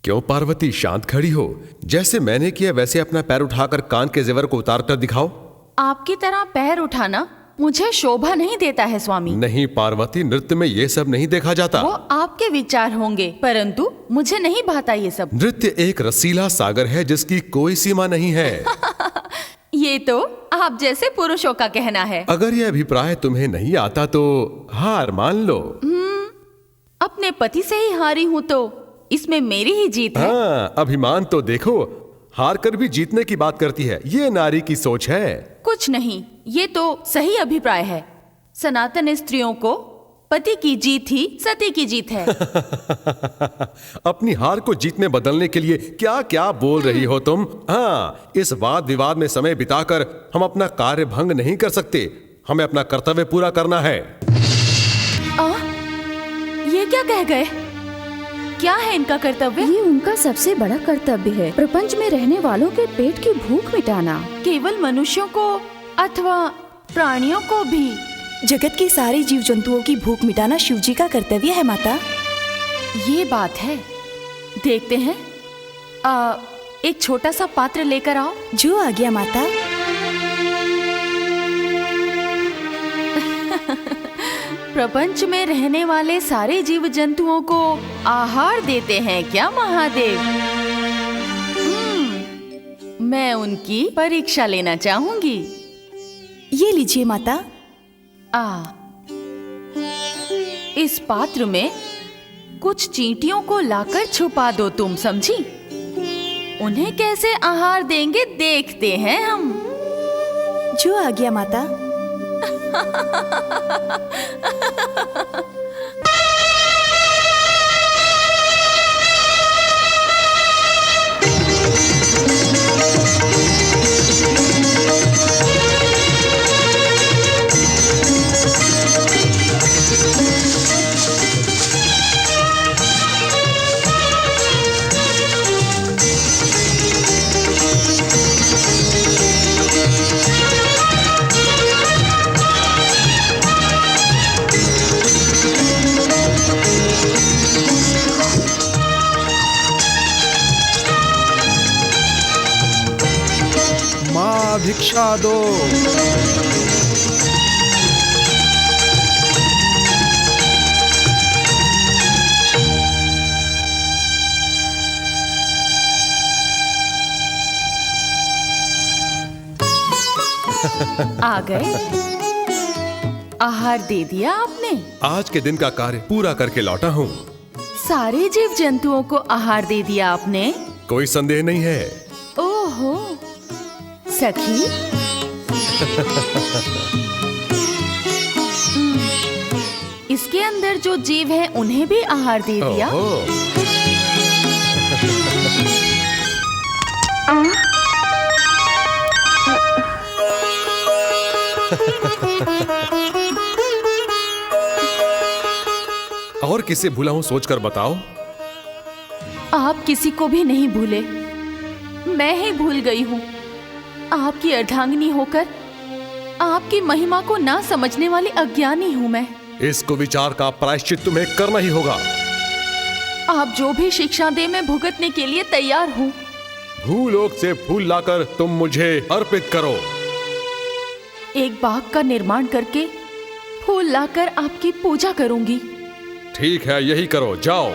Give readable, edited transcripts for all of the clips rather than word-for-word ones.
क्यों पार्वती शांत खड़ी हो? जैसे मैंने किया वैसे अपना पैर उठाकर कान के जेवर को उतार कर दिखाओ। आपकी तरह पैर उठाना मुझे शोभा नहीं देता है स्वामी। नहीं पार्वती, नृत्य में ये सब नहीं देखा जाता। वो आपके विचार होंगे, परंतु मुझे नहीं भाता ये सब। नृत्य एक रसीला सागर है जिसकी कोई सीमा नहीं है। ये तो आप जैसे पुरुषों का कहना है। अगर ये अभिप्राय तुम्हें नहीं आता तो हार मान लो। अपने पति से ही हारी हूँ तो इसमें मेरी ही जीत है। हाँ, अभिमान तो देखो, हार कर भी जीतने की बात करती है। ये नारी की सोच है। कुछ नहीं, ये तो सही अभिप्राय है। सनातन स्त्रियों को पति की जीत ही सती की जीत है। अपनी हार को जीत में बदलने के लिए क्या क्या बोल रही हो तुम? हाँ, इस वाद विवाद में समय बिताकर हम अपना कार्य भंग नहीं कर सकते। हमें अपना कर्तव्य पूरा करना है। ये क्या कह गए? क्या है इनका कर्तव्य? ये उनका सबसे बड़ा कर्तव्य है, प्रपंच में रहने वालों के पेट की भूख मिटाना। केवल मनुष्यों को अथवा प्राणियों को भी? जगत के सारे जीव जंतुओं की भूख मिटाना शिवजी का कर्तव्य है माता। ये बात है। देखते हैं, एक छोटा सा पात्र लेकर आओ। जो आ गया माता। प्रपंच में रहने वाले सारे जीव जंतुओं को आहार देते हैं क्या महादेव? मैं उनकी परीक्षा लेना चाहूंगी। ये लीजिए माता। इस पात्र में कुछ चींटियों को लाकर छुपा दो तुम, समझी? उन्हें कैसे आहार देंगे देखते हैं हम। जो आ गया माता। भिक्षा दो। आ गए? आहार दे दिया आपने? आज के दिन का कार्य पूरा करके लौटा हूँ। सारे जीव जंतुओं को आहार दे दिया आपने? कोई संदेह नहीं है। ओहो सखी। इसके अंदर जो जीव है उन्हें भी आहार दे दिया। और किसे भूला हूँ सोचकर बताओ। आप किसी को भी नहीं भूले, मैं ही भूल गई हूँ। आपकी अर्धांगिनी होकर आपकी महिमा को ना समझने वाली अज्ञानी हूँ मैं। इस कुविचार का प्रायश्चित तुम्हें करना ही होगा। आप जो भी शिक्षा दे मैं भुगतने के लिए तैयार हूँ। भूलोक से फूल लाकर तुम मुझे अर्पित करो। एक बाग का निर्माण करके फूल लाकर आपकी पूजा करूंगी। ठीक है, यही करो, जाओ।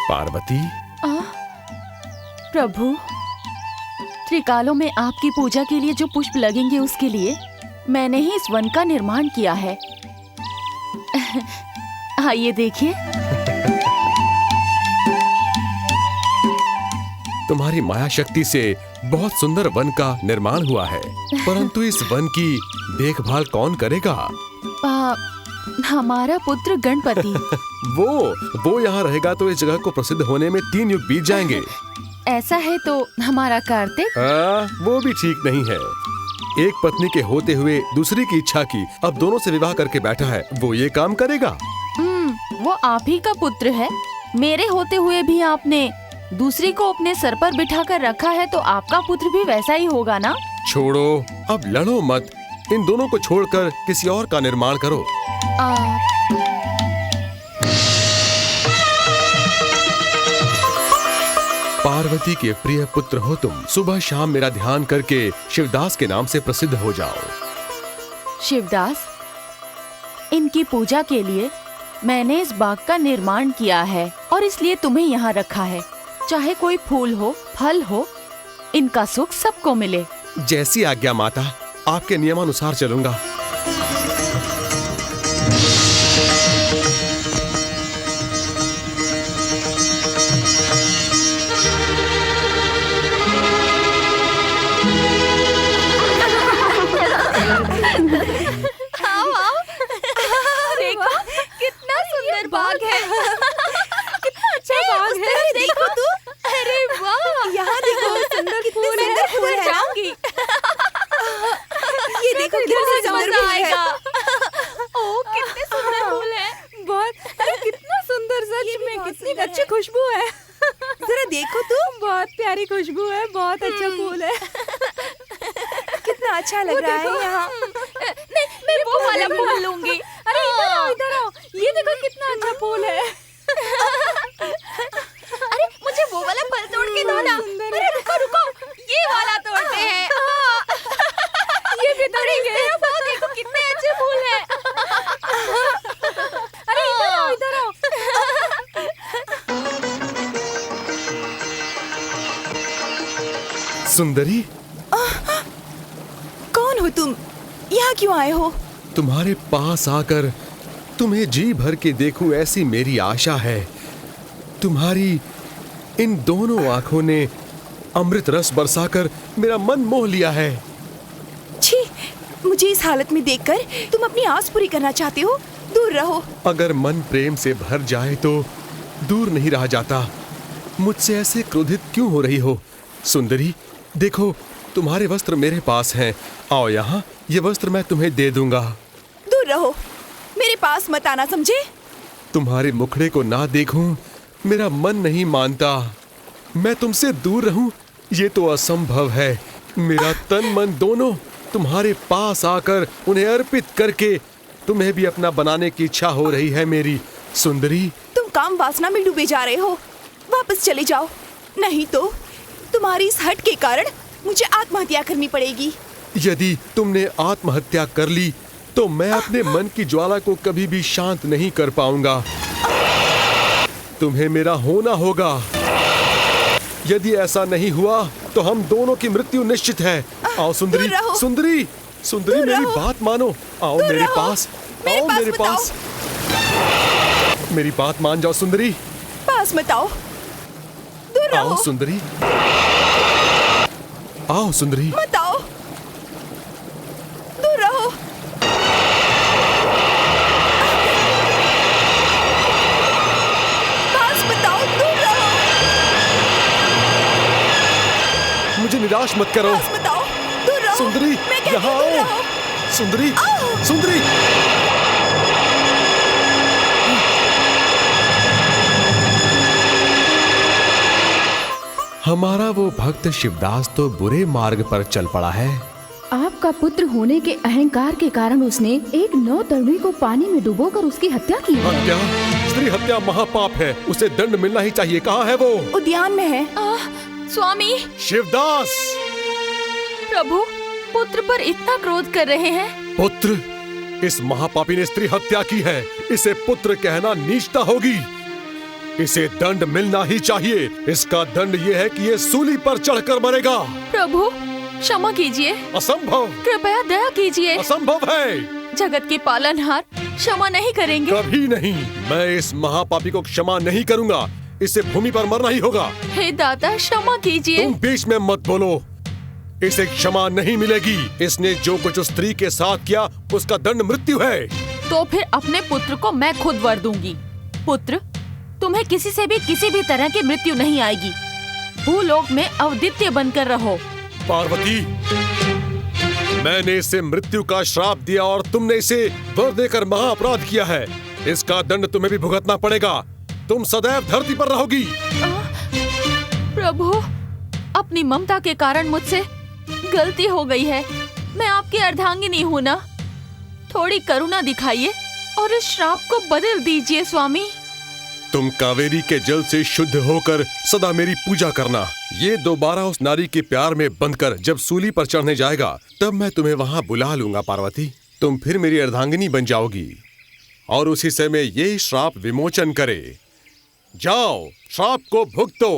पार्वती। प्रभु, त्रिकालों में आपकी पूजा के लिए जो पुष्प लगेंगे उसके लिए मैंने ही इस वन का निर्माण किया है। आइए देखिए। तुम्हारी माया शक्ति से बहुत सुंदर वन का निर्माण हुआ है, परंतु इस वन की देखभाल कौन करेगा? हमारा पुत्र गणपति। वो यहाँ रहेगा तो इस जगह को प्रसिद्ध होने में 3 युग बीत जाएंगे। ऐसा है तो हमारा कार्तिक? वो भी ठीक नहीं है। एक पत्नी के होते हुए दूसरी की इच्छा की, अब दोनों से विवाह करके बैठा है, वो ये काम करेगा? वो आप ही का पुत्र है। मेरे होते हुए भी आपने दूसरी को अपने सर पर बिठाकर रखा है, तो आपका पुत्र भी वैसा ही होगा ना? छोड़ो, अब लड़ो मत। इन दोनों को छोड़कर किसी और का निर्माण करो। पार्वती के प्रिय पुत्र हो तुम। सुबह शाम मेरा ध्यान करके शिवदास के नाम से प्रसिद्ध हो जाओ। शिवदास, इनकी पूजा के लिए मैंने इस बाग का निर्माण किया है और इसलिए तुम्हें यहाँ रखा है। चाहे कोई फूल हो, फल हो, इनका सुख सबको मिले। जैसी आज्ञा माता, आपके नियमानुसार चलूंगा। देखो कितना सुंदर बाग है। कितना अच्छा बाग है। देखो तू, अरे वाह, यहाँ देखो, सुंदर फूल है, सुंदर फूल है। जाऊंगी। ये देखो कितने सुंदर मजा फूल है। आएगा। ओह, कितने सुंदर फूल है। अरे कितना सुंदर, सच में कितनी अच्छी खुशबू है। जरा देखो तू, बहुत प्यारी खुशबू है, बहुत अच्छा फूल है। कितना अच्छा लग रहा है यहाँ। नहीं, मैं वो वाला फूल लूंगी। अरे इधर आओ, ये देखो कितना अच्छा फूल है। अरे मुझे वो वाला फल तोड़ के दो ना। सुंदर अरे रुको रुको, ये वाला तोड़ते हैं। ये भी तोड़ेंगे। वो देखो कितने अच्छे फूल हैं। अरे इधर आओ, इधर आओ। सुंदरी, कौन हो तुम? यहाँ क्यों आए हो? तुम्हारे पास आकर तुम्हें जी भर के देखूं, ऐसी मेरी आशा है। तुम्हारी इन दोनों आंखों ने अमृत रस बरसाकर मेरा मन मोह लिया है। छी, मुझे इस हालत में देखकर तुम अपनी आस पूरी करना चाहते हो? दूर रहो। अगर मन प्रेम से भर जाए तो दूर नहीं रहा जाता। मुझसे ऐसे क्रोधित क्यों हो रही हो? सुंदरी, देखो, तुम्हारे वस्त्र मेरे पास हैं। आओ यहाँ, ये वस्त्र मैं तुम्हें दे दूंगा। दूर रहो, मेरे पास मत आना, समझे? तुम्हारे मुखड़े को ना देखूं, मेरा मन नहीं मानता। मैं तुमसे दूर रहूं, ये तो असंभव है। मेरा तन मन दोनों तुम्हारे पास आकर उन्हें अर्पित करके तुम्हें भी अपना बनाने की इच्छा हो रही है मेरी। सुंदरी, तुम काम वासना में डूबे जा रहे हो। वापस चले जाओ, नहीं तो तुम्हारी इस हट के कारण मुझे आत्महत्या करनी पड़ेगी। यदि तुमने आत्महत्या कर ली तो मैं अपने मन की ज्वाला को कभी भी शांत नहीं कर पाऊंगा। तुम्हें मेरा होना होगा। यदि ऐसा नहीं हुआ तो हम दोनों की मृत्यु निश्चित है। आओ सुंदरी, दूर रहो। सुंदरी, सुंदरी, दूर मेरी रहो। बात मानो। आओ दूर मेरे रहो। पास, मेरे आओ पास मेरे मत पास। मेरी बात मान जाओ सुंदरी। पास मत आओ, दूर आओ रहो। सुंदरी, आओ सुंदरी। मत आओ, दूर रहो। पास मत आओ, दूर रहो। मुझे निराश मत करो। पास मत आओ, दूर रहो। सुंदरी, मैं कहती यहाँ हूँ, दूर आओ। रहो। सुंदरी, सुंदरी। हमारा वो भक्त शिवदास तो बुरे मार्ग पर चल पड़ा है। आपका पुत्र होने के अहंकार के कारण उसने एक नौतरुणी को पानी में डुबोकर उसकी हत्या की है। हत्या? स्त्री हत्या महापाप है, उसे दंड मिलना ही चाहिए। कहाँ है वो? उद्यान में है। स्वामी, शिवदास! प्रभु, पुत्र पर इतना क्रोध कर रहे हैं। पुत्र? इस महापापी ने स्त्री हत्या की है, इसे पुत्र कहना नीचता होगी। इसे दंड मिलना ही चाहिए। इसका दंड ये है कि ये सूली पर चढ़कर मरेगा। प्रभु, क्षमा कीजिए। असंभव, कृपया दया कीजिए। असंभव है। जगत के पालनहार क्षमा नहीं करेंगे। कभी नहीं। मैं इस महापापी को क्षमा नहीं करूंगा। इसे भूमि पर मरना ही होगा। हे दादा, क्षमा कीजिए। तुम बीच में मत बोलो। इसे क्षमा नहीं मिलेगी। इसने जो कुछ उस स्त्री के साथ किया उसका दंड मृत्यु है। तो फिर अपने पुत्र को मैं खुद वर दूंगी। पुत्र, तुम्हें किसी से भी किसी भी तरह की मृत्यु नहीं आएगी। भूलोक में अद्वितीय बनकर रहो। पार्वती, मैंने इसे मृत्यु का श्राप दिया और तुमने इसे वर देकर महाअपराध किया है। इसका दंड तुम्हें भी भुगतना पड़ेगा। तुम सदैव धरती पर रहोगी। प्रभु, अपनी ममता के कारण मुझसे गलती हो गई है। मैं आपकी अर्धांगिनी हूँ ना। थोड़ी करुणा दिखाइए और इस श्राप को बदल दीजिए स्वामी। तुम कावेरी के जल से शुद्ध होकर सदा मेरी पूजा करना। ये दोबारा उस नारी के प्यार में बंधकर जब सूली पर चढ़ने जाएगा तब मैं तुम्हें वहां बुला लूंगा पार्वती। तुम फिर मेरी अर्धांगिनी बन जाओगी और उसी समय ये श्राप विमोचन करे। जाओ, श्राप को भुगतो।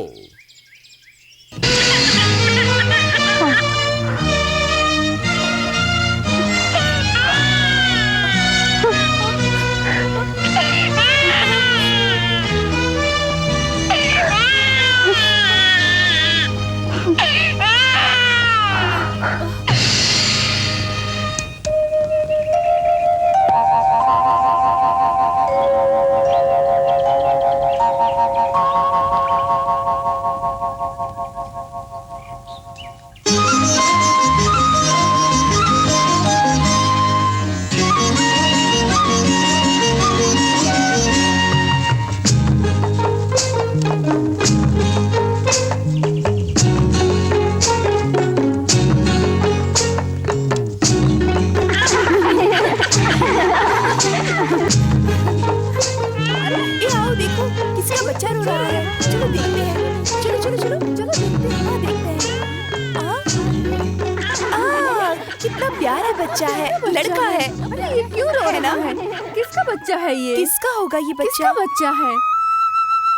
बच्चा है, लड़का है। अरे ये क्यों रो रहा है? किसका बच्चा है ये? किसका होगा ये बच्चा? किसका बच्चा है?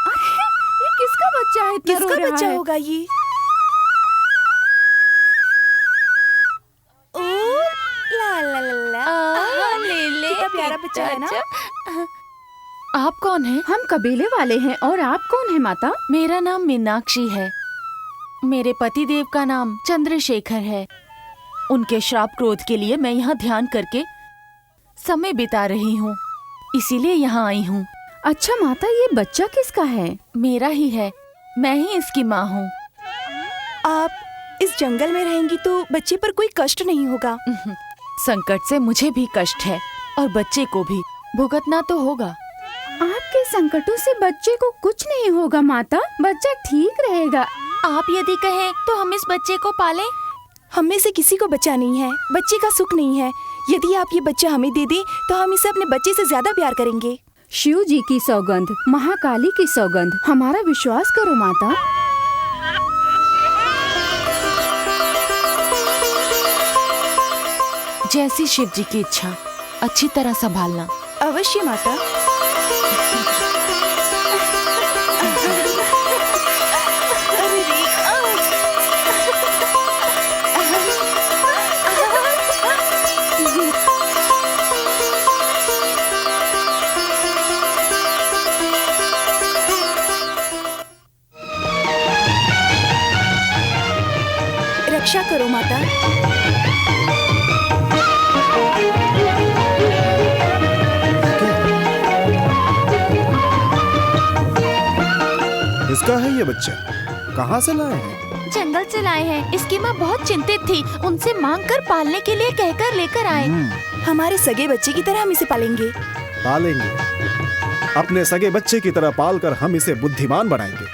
अरे ये किसका बच्चा है? इतना रो किसका रहा बच्चा है? होगा ये? ओ ला ला ला ला, ले कितना प्यारा बच्चा है ना। आप कौन हैं? हम कबीले वाले हैं। और आप कौन हैं माता? मेरा नाम मीनाक्षी है। मेरे पति देव का नाम चंद्रशेखर है। उनके श्राप क्रोध के लिए मैं यहाँ ध्यान करके समय बिता रही हूँ, इसीलिए यहाँ आई हूँ। अच्छा माता, ये बच्चा किसका है? मेरा ही है, मैं ही इसकी माँ हूँ। आप इस जंगल में रहेंगी तो बच्चे पर कोई कष्ट नहीं होगा। संकट से मुझे भी कष्ट है और बच्चे को भी भुगतना तो होगा। आपके संकटों से बच्चे को कुछ नहीं होगा माता। बच्चा ठीक रहेगा। आप यदि कहें तो हम इस बच्चे को पालें। हम में से किसी को बच्चा नहीं है, बच्चे का सुख नहीं है। यदि आप ये बच्चा हमें दे दें तो हम इसे अपने बच्चे से ज्यादा प्यार करेंगे। शिव जी की सौगंध, महाकाली की सौगंध, हमारा विश्वास करो माता। जैसी शिव जी की इच्छा, अच्छी तरह संभालना। अवश्य माता। रक्षा करो माता। इसका है ये बच्चा? कहाँ से लाए हैं? जंगल से लाए हैं। इसकी माँ बहुत चिंतित थी, उनसे मांग कर पालने के लिए कहकर लेकर आए। हमारे सगे बच्चे की तरह हम इसे पालेंगे। पालेंगे? अपने सगे बच्चे की तरह पालकर हम इसे बुद्धिमान बनाएंगे।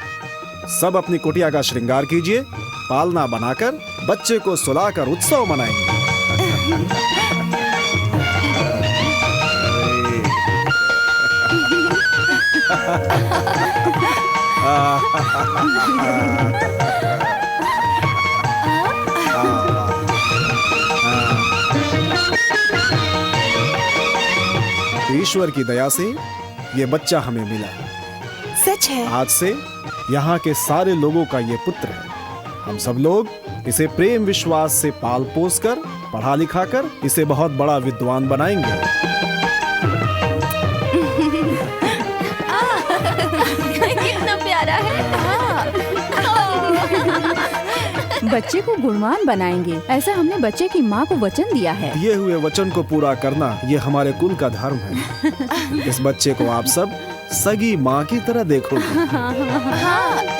सब अपनी कुटिया का श्रृंगार कीजिए, पालना बनाकर बच्चे को सुलाकर उत्सव मनाएंगे। ईश्वर की दया से ये बच्चा हमें मिला। सच है। आज से यहाँ के सारे लोगों का ये पुत्र है। हम सब लोग इसे प्रेम विश्वास से पाल पोस कर, पढ़ा लिखा कर इसे बहुत बड़ा विद्वान बनाएंगे। कितना प्यारा बच्चे को गुणवान बनाएंगे। ऐसा हमने बच्चे की माँ को वचन दिया है। दिए हुए वचन को पूरा करना ये हमारे कुल का धर्म है। इस बच्चे को आप सब सगी माँ की तरह देखोगे। हाँ,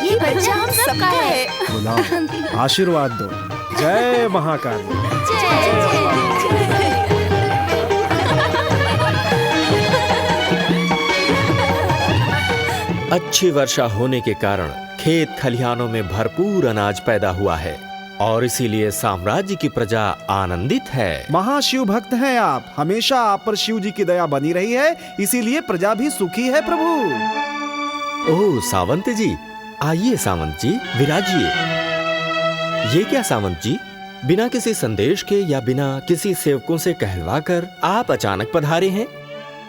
ये बच्चा हम सबका है। बुलाओ, आशीर्वाद दो। जय महाकाली। अच्छी वर्षा होने के कारण खेत खलिहानों में भरपूर अनाज पैदा हुआ है और इसीलिए साम्राज्य की प्रजा आनंदित है। महाशिव भक्त हैं आप, हमेशा आप पर शिव जी की दया बनी रही है, इसीलिए प्रजा भी सुखी है प्रभु। ओह सावंत जी, आइए सावंत जी, विराजिए। ये क्या सावंत जी, बिना किसी संदेश के या बिना किसी सेवकों से कहलवाकर आप अचानक पधारे हैं?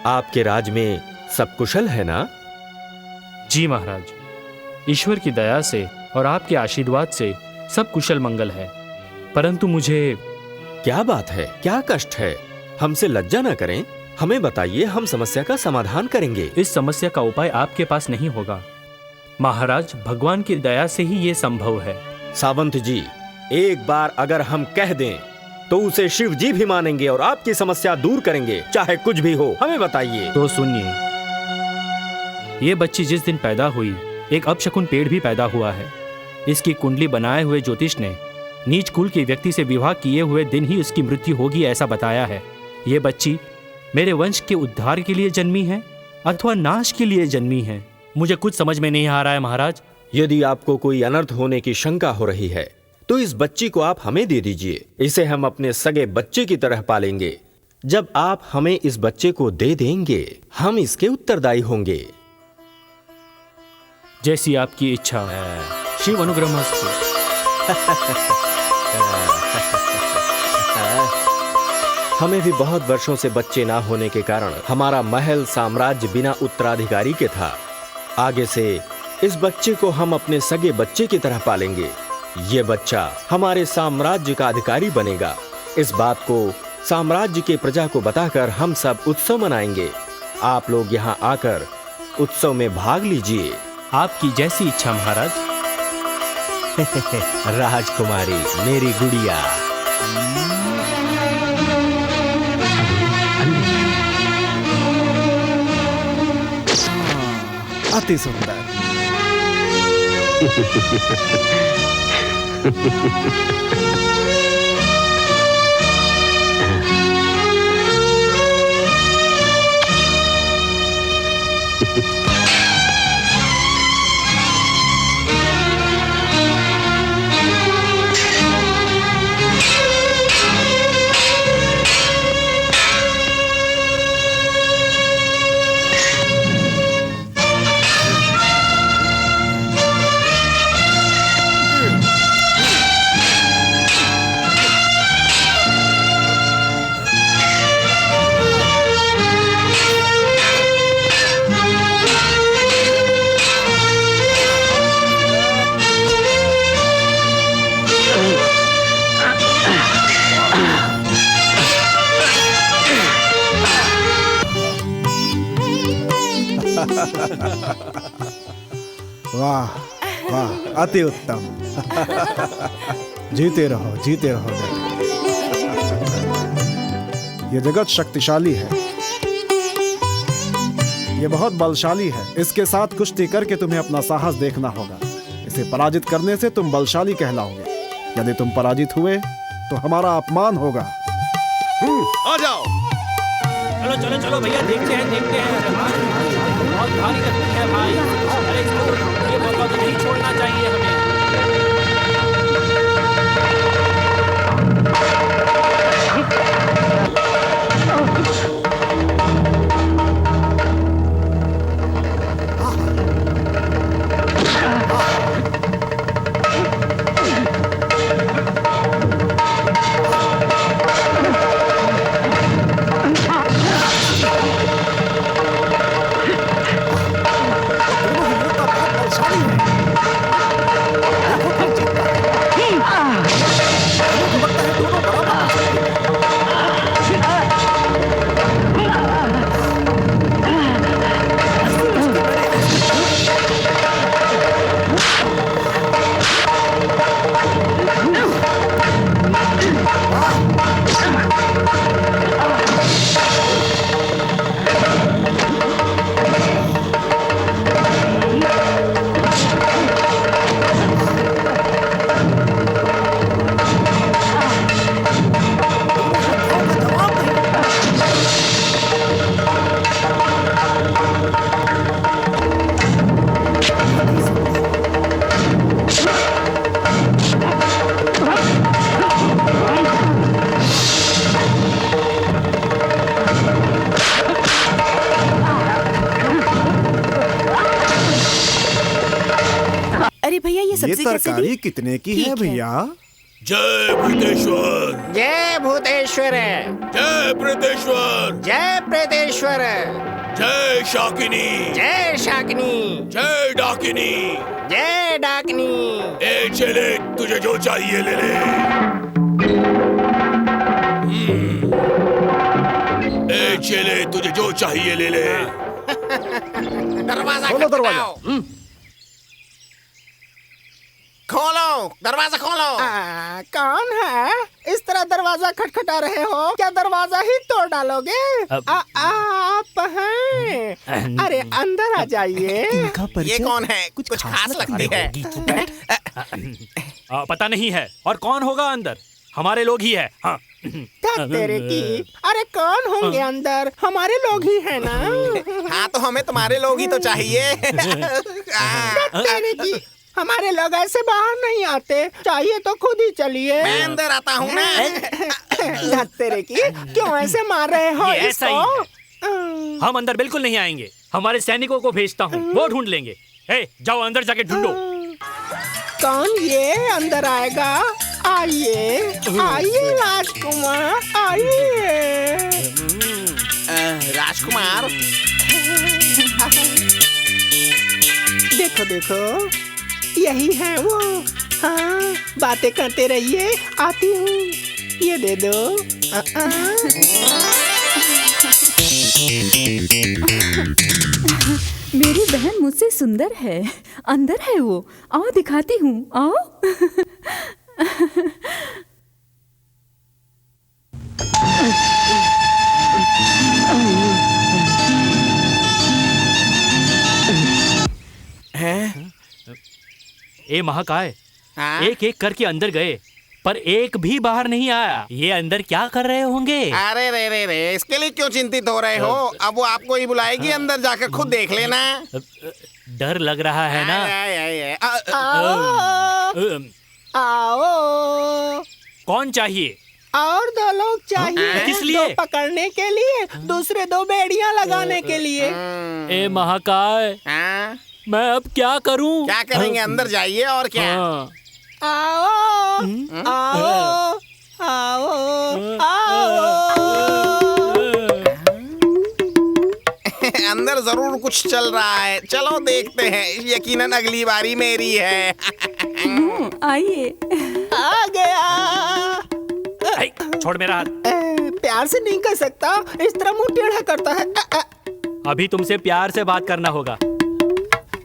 आपके राज में सब कुशल है ना? जी महाराज, ईश्वर की दया से और आपके आशीर्वाद से सब कुशल मंगल है, परंतु मुझे। क्या बात है, क्या कष्ट है? हमसे लज्जा न करें, हमें बताइए, हम समस्या का समाधान करेंगे। इस समस्या का उपाय आपके पास नहीं होगा महाराज, भगवान की दया से ही ये संभव है। सावंत जी, एक बार अगर हम कह दें तो उसे शिव जी भी मानेंगे और आपकी समस्या दूर करेंगे, चाहे कुछ भी हो। हमें बताइए। तो सुनिए, ये बच्ची जिस दिन पैदा हुई, एक अपशकुन पेड़ भी पैदा हुआ है। इसकी कुंडली बनाए हुए ज्योतिष ने नीच कुल के व्यक्ति से विवाह किए हुए दिन ही उसकी मृत्यु होगी ऐसा बताया है। ये बच्ची मेरे वंश के उद्धार के लिए जन्मी है अथवा नाश के लिए जन्मी है, मुझे कुछ समझ में नहीं आ रहा है महाराज। यदि आपको कोई अनर्थ होने की शंका हो रही है तो इस बच्ची को आप हमें दे दीजिए। इसे हम अपने सगे बच्चे की तरह पालेंगे। जब आप हमें इस बच्चे को दे देंगे, हम इसके उत्तरदायी होंगे। जैसी आपकी इच्छा, शिव अनुग्रहमस्तु। हमें भी बहुत वर्षों से बच्चे ना होने के कारण हमारा महल साम्राज्य बिना उत्तराधिकारी के था। आगे से इस बच्चे को हम अपने सगे बच्चे की तरह पालेंगे। ये बच्चा हमारे साम्राज्य का अधिकारी बनेगा। इस बात को साम्राज्य के प्रजा को बताकर हम सब उत्सव मनाएंगे। आप लोग यहाँ आकर उत्सव में भाग लीजिए। आपकी जैसी इच्छा महाराज। राजकुमारी, मेरी गुड़िया। अति सुंदर। वाह वाह, अति उत्तम। जीते रहो, जीते रहो। ये जगत शक्तिशाली है, ये बहुत बलशाली है। इसके साथ कुश्ती करके तुम्हें अपना साहस देखना होगा। इसे पराजित करने से तुम बलशाली कहलाओगे। यदि तुम पराजित हुए तो हमारा अपमान होगा। आ जाओ। चलो चलो चलो भैया, देखते हैं देखते हैं। बहुत भारी लगती है भाई। अरे इसको ये मौका तो नहीं छोड़ना चाहिए हमें। सब्जी कैसे तरकारी दी? कितने की है ठीक है। भैया? जय भूतेश्वर, जय भूतेश्वर, जय प्रेतेश्वर, जय प्रेतेश्वर, जय शाकिनी, जय शाकिनी, जय डाकिनी। जय डाकिनी। ए चले, तुझे जो चाहिए ले ले। ए चले, तुझे जो चाहिए ले ले। दरवाजा खोलो दरवाजा। खटखटाओ। खोलो, दरवाजा खोलो। कौन है? इस तरह दरवाजा खटखटा रहे हो? क्या दरवाजा ही तोड़ डालोगे? आप हैं? अरे अंदर आ जाइए। ये कौन है? कुछ खास लगती है। पता नहीं है। और कौन होगा अंदर? हमारे लोग ही है। हाँ। तेरे की। अरे कौन होंगे अंदर? हमारे लोग ही है ना। हाँ तो हमें तुम्हारे लोग ही तो चाहिए। तेरे की। हमारे लोग ऐसे बाहर नहीं आते। चाहिए तो खुद ही चलिए। मैं अंदर आता हूँ ना। तेरे की। क्यों ऐसे मार रहे हो ये ऐसा ही इसको? हम अंदर बिल्कुल नहीं आएंगे। हमारे सैनिकों को भेजता हूँ, वो ढूंढ लेंगे। जाओ अंदर जाके ढूंढो। कौन ये अंदर आएगा? आइए आइए राजकुमार आइए। राजकुमार, देखो देखो, यही है वो। हाँ, बातें करते रहिए, आती हूँ। ये दे दो। मेरी बहन मुझसे सुंदर है। अंदर है वो। आओ दिखाती हूँ, आओ। ए महाकाय, हाँ? एक एक करके अंदर गए पर एक भी बाहर नहीं आया। ये अंदर क्या कर रहे होंगे? अरे रे रे रे, इसके लिए क्यों चिंतित हो रहे हो? अब वो आपको ही बुलाएगी, अंदर जाकर खुद देख लेना। डर लग रहा है ना? आओ आओ। कौन चाहिए? और दो लोग चाहिए। किस लिए? दो पकड़ने के लिए, दूसरे दो बेड़ियां लगाने के लिए। ए महाकाय, हाँ? मैं अब क्या करूं? क्या करेंगे? अंदर जाइए और क्या। हाँ। आओ आओ आओ आओ। अंदर जरूर कुछ चल रहा है। चलो देखते हैं। यकीनन अगली बारी मेरी है। आइए। आ गया। छोड़ मेरा हाथ। प्यार से नहीं कर सकता, इस तरह मुंह टेढ़ा करता है। अभी तुमसे प्यार से बात करना होगा।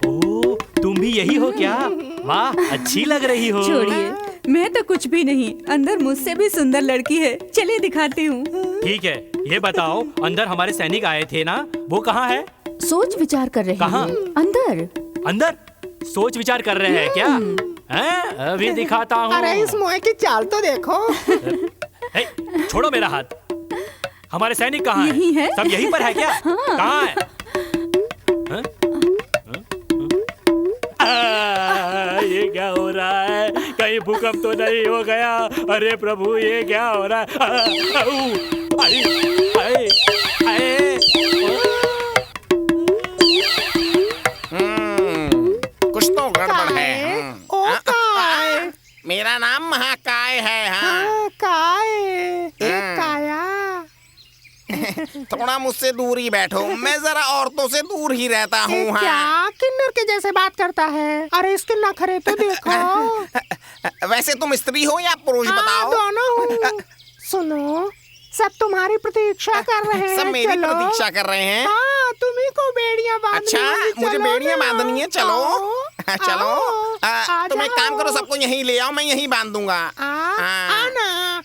ओ, तुम भी यही हो क्या? वाह, अच्छी लग रही हो। छोड़िए, मैं तो कुछ भी नहीं। अंदर मुझसे भी सुंदर लड़की है। चलिए दिखाती हूँ। ठीक है, ये बताओ, अंदर हमारे सैनिक आए थे ना, वो कहाँ है? सोच विचार कर रहे कहाँ? हैं। अंदर। अंदर सोच विचार कर रहे हैं क्या? हैं? अभी दिखाता हूँ। अरे इस मुँह की चाल तो देखो। हे, छोड़ो मेरा हाथ। हमारे सैनिक कहाँ हैं? यही है। सब यहीं पर है क्या? कहाँ है? हाँ? ये क्या हो रहा है? कहीं भूकंप तो नहीं हो गया? अरे प्रभु, ये क्या हो रहा है? आई, आई, आई। कुछ तो गड़बड़ है। ओ काय। मेरा नाम महाकाय है। हाँ, काय। एक काया। थोड़ा मुझसे दूर ही बैठो। मैं जरा औरतों से दूर ही रहता हूँ। हाँ। क्या किन्नर के जैसे बात करता है? अरे इसके नखरे तो देखो। वैसे तुम स्त्री हो या पुरुष? बताओ। दोनों हूँ। सुनो, सब तुम्हारी प्रतीक्षा कर रहे हैं। सब मेरी चलो। प्रतीक्षा कर रहे हैं। हाँ, तुम्ही को बेड़ियां बांधनी अच्छा, होगी। मुझे चलो बेड़ियां ना। बांधनी है। चलो आओ, चलो। आओ, तुम एक आ काम करो, जाओ। सबको यहीं ले आओ, मैं यहीं बांध दूंगा। आना।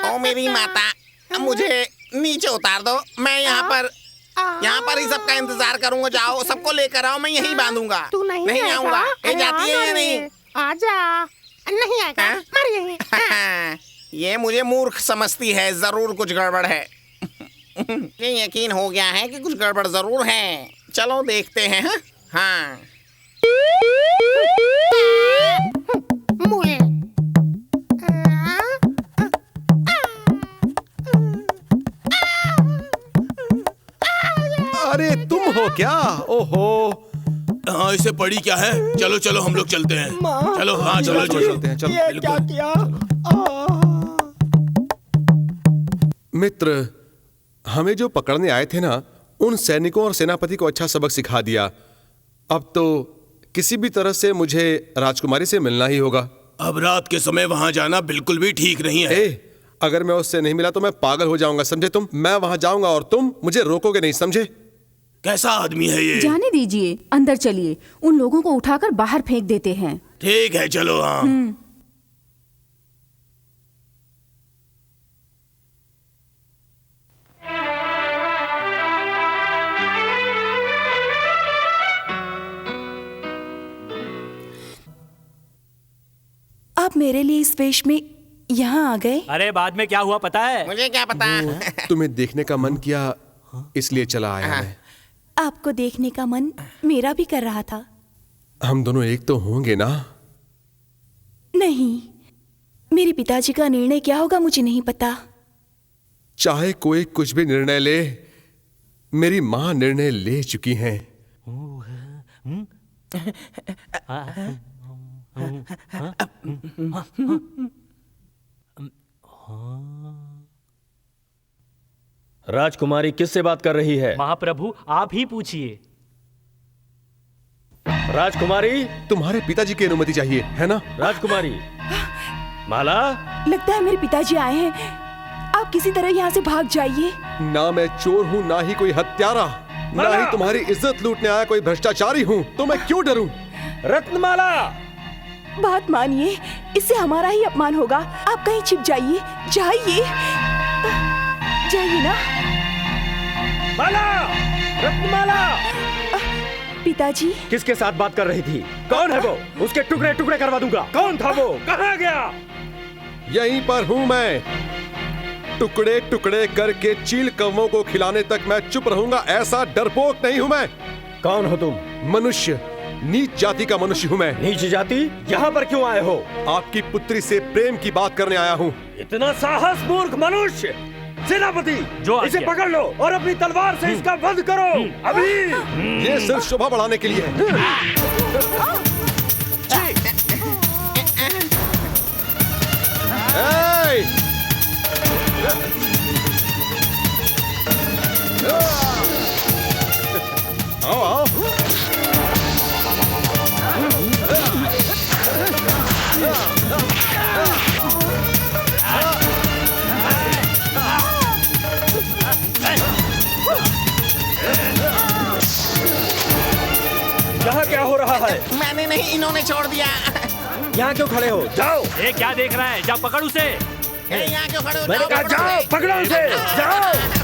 ओ मेरी माता, मुझे नीचे उतार दो। मैं यहाँ पर ही सबका इंतजार करूंगा। जाओ, सबको लेकर आओ, मैं यहीं बांधूंगा। तू नहीं आऊंगा। ये जाती है या नहीं? आजा। नहीं आएगा। हाँ? मर यहीं। ये मुझे मूर्ख समझती है। जरूर कुछ गड़बड़ है। ये यकीन हो गया है कि कुछ गड़बड़ जरूर है। चलो देखते हैं। हाँ। मुए। अरे तुम हो क्या? ओहो, हाँ, इसे पड़ी क्या है? चलो चलो हम लोग चलते हैं। चलो हाँ चलो चलते हैं, चलो। ये क्या किया? मित्र, हमें जो पकड़ने आए थे ना, उन सैनिकों और सेनापति को अच्छा सबक सिखा दिया। अब तो किसी भी तरह से मुझे राजकुमारी से मिलना ही होगा। अब रात के समय वहाँ जाना बिल्कुल भी ठीक नहीं है। अगर मैं उससे नहीं मिला तो मैं पागल हो जाऊंगा, समझे तुम? मैं वहां जाऊंगा और तुम मुझे रोकोगे नहीं, समझे? कैसा आदमी है ये? जाने दीजिए, अंदर चलिए, उन लोगों को उठाकर बाहर फेंक देते हैं। ठीक है, चलो। हाँ। आप मेरे लिए इस वेश में यहाँ आ गए? अरे बाद में क्या हुआ पता है? मुझे क्या पता? तुम्हें देखने का मन किया, इसलिए चला आया मैं। आपको देखने का मन मेरा भी कर रहा था। हम दोनों एक तो होंगे ना? नहीं, मेरे पिताजी का निर्णय क्या होगा मुझे नहीं पता। चाहे कोई कुछ भी निर्णय ले, मेरी मां निर्णय ले चुकी हैं। राजकुमारी किससे बात कर रही है? महाप्रभु आप ही पूछिए। राजकुमारी, तुम्हारे पिताजी की अनुमति चाहिए, है ना? राजकुमारी, माला, लगता है मेरे पिताजी आए हैं। आप किसी तरह यहाँ से भाग जाइए। ना मैं चोर हूँ, ना ही कोई हत्यारा, ना ही तुम्हारी इज्जत लूटने आया कोई भ्रष्टाचारी हूँ, तो मैं क्यों डरूं? रत्नमाला, बात मानिए, इससे हमारा ही अपमान होगा। आप कहीं छिप जाइए, जाइए, जाइए ना। माला, रत्नमाला। पिताजी, किसके साथ बात कर रही थी? कौन है वो? उसके टुकड़े टुकड़े करवा दूंगा। कौन था वो? कहाँ गया? यहीं पर हूँ मैं। टुकड़े टुकड़े करके चील कौवों को खिलाने तक मैं चुप रहूंगा, ऐसा डरपोक नहीं हूँ मैं। कौन हो तुम? मनुष्य, नीच जाति का मनुष्य हूँ मैं। नीच जाति? यहाँ पर क्यों आए हो? आपकी पुत्री से प्रेम की बात करने आया हूँ। इतना साहस, मूर्ख मनुष्य! सेनापति, जो इसे पकड़ लो और अपनी तलवार से इसका वध करो अभी। ये सिर्फ शोभा बढ़ाने के लिए है। आओ आओ। यहाँ क्या हो रहा है? मैंने नहीं, इन्होंने छोड़ दिया। यहाँ क्यों खड़े हो? जाओ। ये क्या देख रहा है? जा पकड़ उसे। यहाँ क्यों खड़े हो? मैंने कहा जाओ, पकड़ो उसे, जाओ।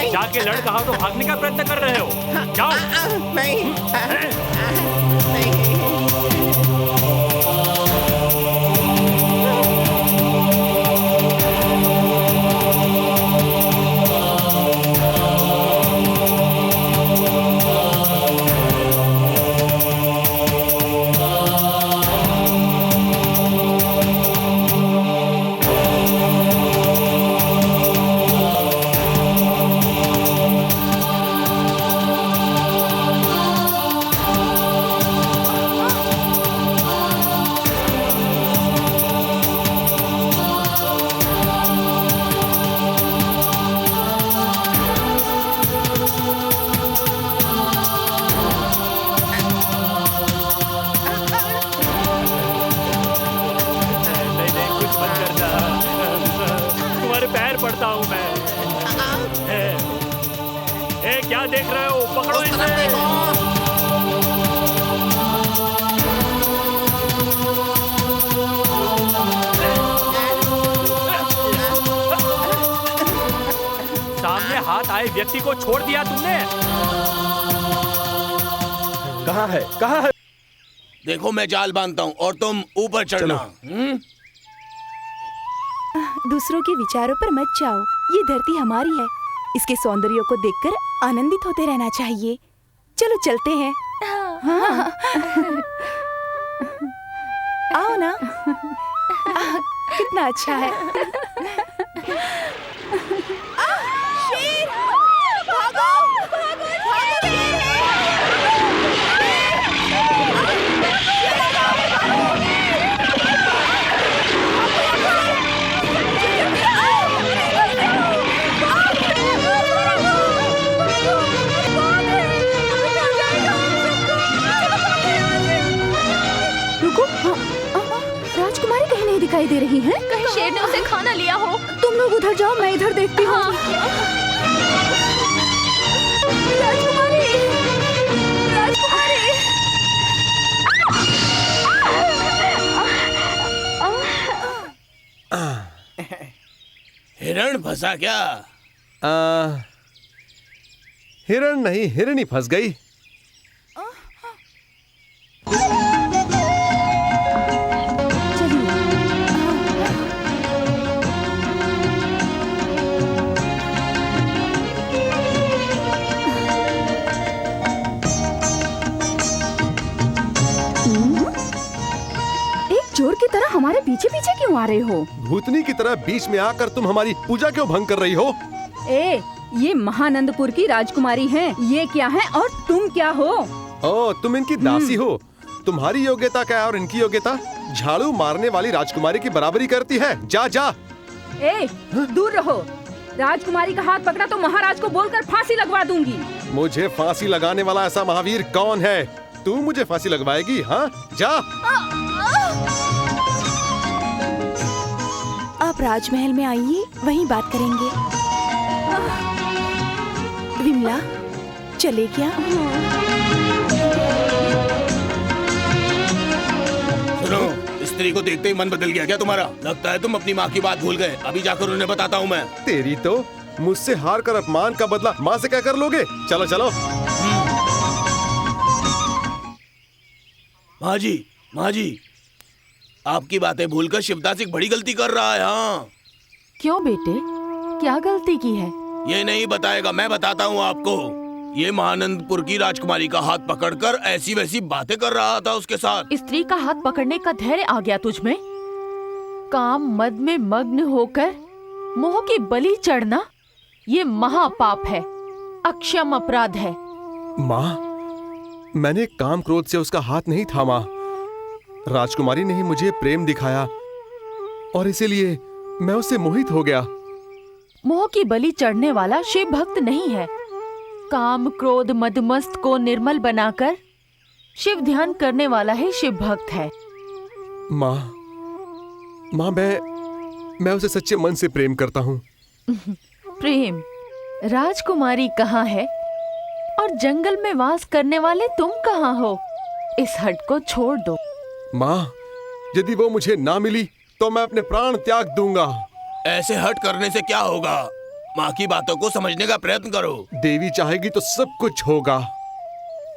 जाके लड़ कहा तो भागने का प्रयत्न कर रहे हो? जाओ। नहीं, क्या देख रहे हो? पकड़ो इसे। सामने हाथ आए व्यक्ति को छोड़ दिया तुमने। कहाँ है, कहाँ है? देखो मैं जाल बांधता हूँ और तुम ऊपर चढ़ना। दूसरों के विचारों पर मत जाओ, ये धरती हमारी है, इसके सौंदर्य को देखकर आनंदित होते रहना चाहिए। चलो चलते हैं। हाँ। आओ ना। कितना अच्छा है। शेर! भागो! भागो, शेर है! राजकुमारी कहीं नहीं दिखाई दे रही हैं? कहीं शेर ने उसे खाना लिया हो। तुम लोग उधर जाओ, मैं इधर देखती हूँ। राजकुमारी! राजकुमारी! हिरण फंसा क्या? हिरण नहीं, हिरनी फंस गई। चोर की तरह हमारे पीछे पीछे क्यों आ रहे हो? भूतनी की तरह बीच में आकर तुम हमारी पूजा क्यों भंग कर रही हो? ए, ये महानंदपुर की राजकुमारी हैं। ये क्या है और तुम क्या हो? ओ, तुम इनकी दासी हो। तुम्हारी योग्यता क्या है और इनकी योग्यता? झाड़ू मारने वाली राजकुमारी की बराबरी करती है। जा जा। ए, दूर रहो। राजकुमारी का हाथ पकड़ा तो महाराज को बोलकर फांसी लगवा दूंगी। मुझे फांसी लगाने वाला ऐसा महावीर कौन है? तू मुझे फांसी लगवाएगी? हाँ, जा। आप राजमहल में आइए, वहीं बात करेंगे। विमला, चले क्या? सुनो, स्त्री को देखते ही मन बदल गया क्या तुम्हारा? लगता है तुम अपनी माँ की बात भूल गए। अभी जाकर उन्हें बताता हूँ मैं। तेरी तो मुझसे हार कर अपमान का बदला माँ से क्या कर लोगे? चलो चलो। माँ जी, आपकी बातें भूलकर शिवदास एक बड़ी गलती कर रहा है। हाँ। क्यों बेटे, क्या गलती की है? ये नहीं बताएगा, मैं बताता हूँ आपको। ये महानंदपुर की राजकुमारी का हाथ पकड़कर ऐसी वैसी बातें कर रहा था उसके साथ। स्त्री का हाथ पकड़ने का धैर्य आ गया तुझमें? काम मद में मग्न होकर मोह की बलि चढ़ना, ये महापाप है, अक्षम अपराध है। माँ, मैंने काम क्रोध से उसका हाथ नहीं थामा। राजकुमारी ने ही मुझे प्रेम दिखाया और इसीलिए मैं उससे मोहित हो गया। मोह की बलि चढ़ने वाला शिव भक्त नहीं है। काम क्रोध मदमस्त को निर्मल बनाकर शिव ध्यान करने वाला ही शिव भक्त है। माँ, मैं उसे सच्चे मन से प्रेम करता हूँ। प्रेम? राजकुमारी कहाँ है और जंगल में वास करने वाले तुम कहाँ हो? इस हट को छोड़ दो। माँ, यदि वो मुझे ना मिली तो मैं अपने प्राण त्याग दूंगा। ऐसे हट करने से क्या होगा? माँ की बातों को समझने का प्रयत्न करो। देवी चाहेगी तो सब कुछ होगा।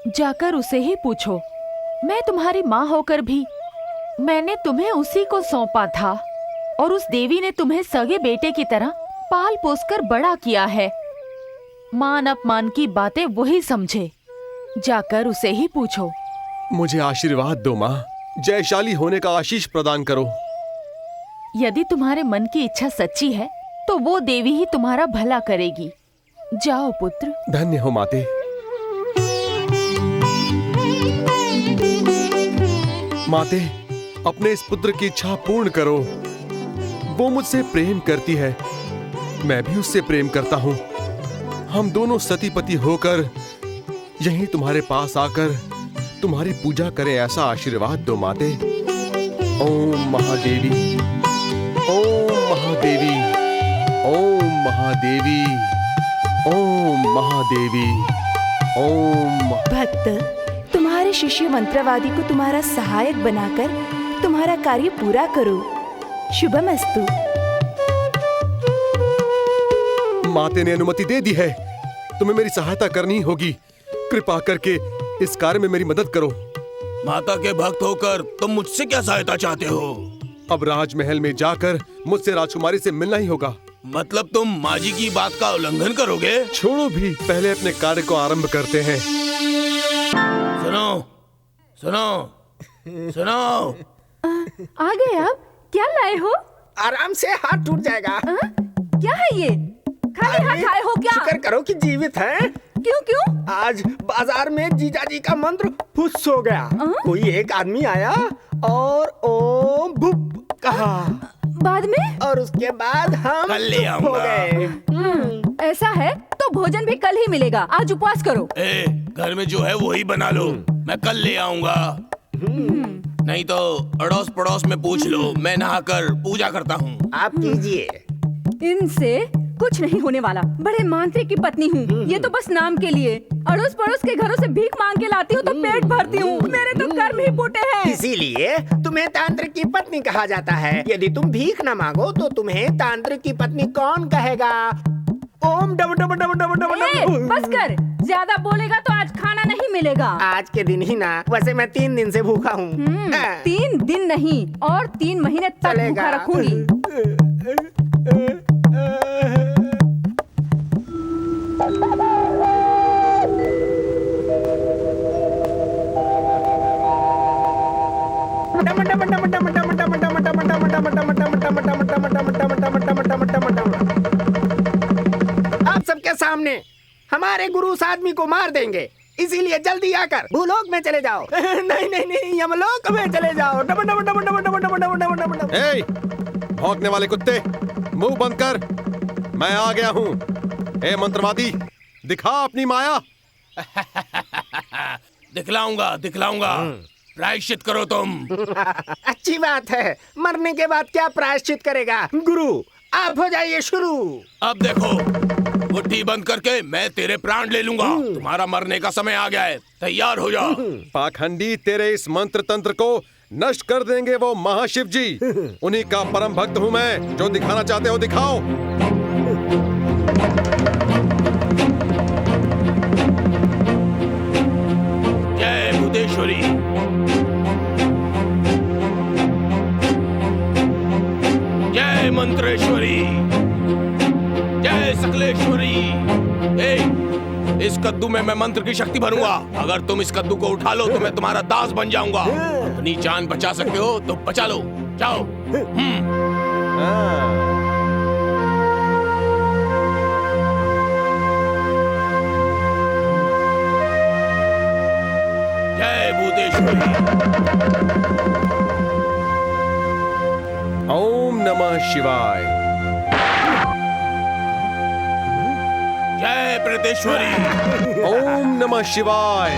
जाकर उसे ही पूछो। मैं तुम्हारी माँ होकर भी मैंने तुम्हें उसी को सौंपा था और उस देवी ने तुम्हें सगे बेटे की तरह पाल पोस कर बड़ा किया है। मान अपमान की बातें वही समझे। जाकर उसे ही पूछो। मुझे आशीर्वाद दो माँ, जयशाली होने का आशीष प्रदान करो। यदि तुम्हारे मन की इच्छा सच्ची है तो वो देवी ही तुम्हारा भला करेगी। जाओ पुत्र। धन्य हो माते। माते, अपने इस पुत्र की इच्छा पूर्ण करो। वो मुझसे प्रेम करती है, मैं भी उससे प्रेम करता हूँ। हम दोनों सती पति होकर यहीं तुम्हारे पास आकर तुम्हारी पूजा करें, ऐसा आशीर्वाद दो माते। ओम महादेवी, ओम महादेवी, ओम महादेवी, ओम महादेवी ओम। भक्त, तुम्हारे शिष्य मंत्रवादी को तुम्हारा सहायक बनाकर तुम्हारा कार्य पूरा करो। शुभमस्तु। माते ने अनुमति दे दी है, तुम्हें मेरी सहायता करनी होगी। कृपा करके इस कार्य में मेरी मदद करो। माता के भक्त होकर तुम मुझसे क्या सहायता चाहते हो? अब राजमहल में जाकर मुझसे राजकुमारी से मिलना ही होगा। मतलब तुम माँ जी की बात का उल्लंघन करोगे? छोड़ो भी, पहले अपने कार्य को आरंभ करते हैं। सुनो सुनो सुनो। आ गए आप? क्या लाए हो? आराम से, हाथ टूट जाएगा। क्या है ये? खाली हाथ आए हो क्या? शुक्र करो कि जीवित हैं। क्यों क्यों? आज बाजार में जीजाजी का मंत्र फुस हो गया। कोई एक आदमी आया और ओम भुप कहा। बाद में? और उसके बाद हम कल ले चुप हो आऊंगा। गए। ऐसा है तो भोजन भी कल ही मिलेगा। आज उपवास करो। घर में जो है वही बना लो, मैं कल ले आऊंगा। नहीं तो अड़ोस पड़ोस में पूछ लो, मैं नहाकर पूजा करता हूँ। आप कीजिए। इनसे कुछ नहीं होने वाला। बड़े मांत्रिक की पत्नी हूँ, ये तो बस नाम के लिए। अड़ोस पड़ोस के घरों से भीख मांग के लाती हूँ तो पेट भरती हूँ। मेरे तो कर्म ही फूटे हैं। इसीलिए तुम्हें तांत्रिक की पत्नी कहा जाता है। यदि तुम भीख न मांगो तो तुम्हें तांत्रिक की पत्नी कौन कहेगा? ओम डब डब डब डब डब डब। बस कर, ज्यादा बोलेगा तो आज खाना नहीं मिलेगा। आज के दिन ही ना, वैसे मैं 3 दिन से भूखा हूँ। 3 दिन नहीं और 3 महीने तक भूखा रखूंगी। आप सबके सामने हमारे गुरु उस आदमी को मार देंगे, इसीलिए जल्दी आकर भूलोक में चले जाओ। नहीं नहीं नहीं, यमलोक में चले जाओ। ए, भौंकने वाले कुत्ते, मुंह बंद कर। मैं आ गया हूँ। ए मंत्रवादी, दिखा अपनी माया। दिखलाऊंगा दिखलाऊंगा। प्रायश्चित करो तुम। अच्छी बात है, मरने के बाद क्या प्रायश्चित करेगा? गुरु आप हो जाइए शुरू। अब देखो, मुट्ठी बंद करके मैं तेरे प्राण ले लूंगा। तुम्हारा मरने का समय आ गया है, तैयार हो जा। पाखंडी, तेरे इस मंत्र तंत्र को नष्ट कर देंगे वो महाशिव जी। उन्हीं का परम भक्त हूँ मैं। जो दिखाना चाहते हो दिखाओ। जय भूतेश्वरी, जय मंत्रेश्वरी, जय सकलेश्वरी। इस कद्दू में मैं मंत्र की शक्ति भरूंगा। अगर तुम इस कद्दू को उठा लो तो मैं तुम्हारा दास बन जाऊंगा। अपनी जान बचा सकते हो तो बचा लो। जाओ। जय भूतेश्वरी। ओम नमः शिवाय। जय प्रेतेश्वरी। ओम नमः शिवाय।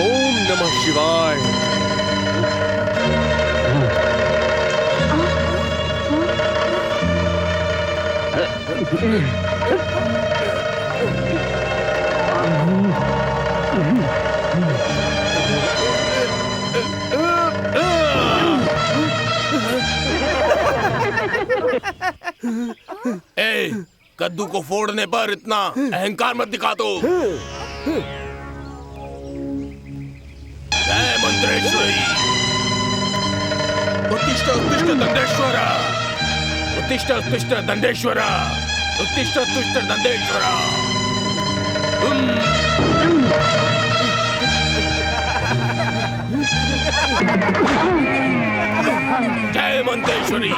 ओम नमः शिवाय। कद्दू को फोड़ने पर इतना अहंकार मत दिखा दो। जय मंत्रेश्वरी। उत्तिष्ठ उत्तिष्ठ दंडेश्वर। उत्तिष्ठ उत्तिष्ठ दंडेश्वर। उत्तिष्ठ उत्तिष्ठ दंडेश्वर। जय मंत्रेश्वरी।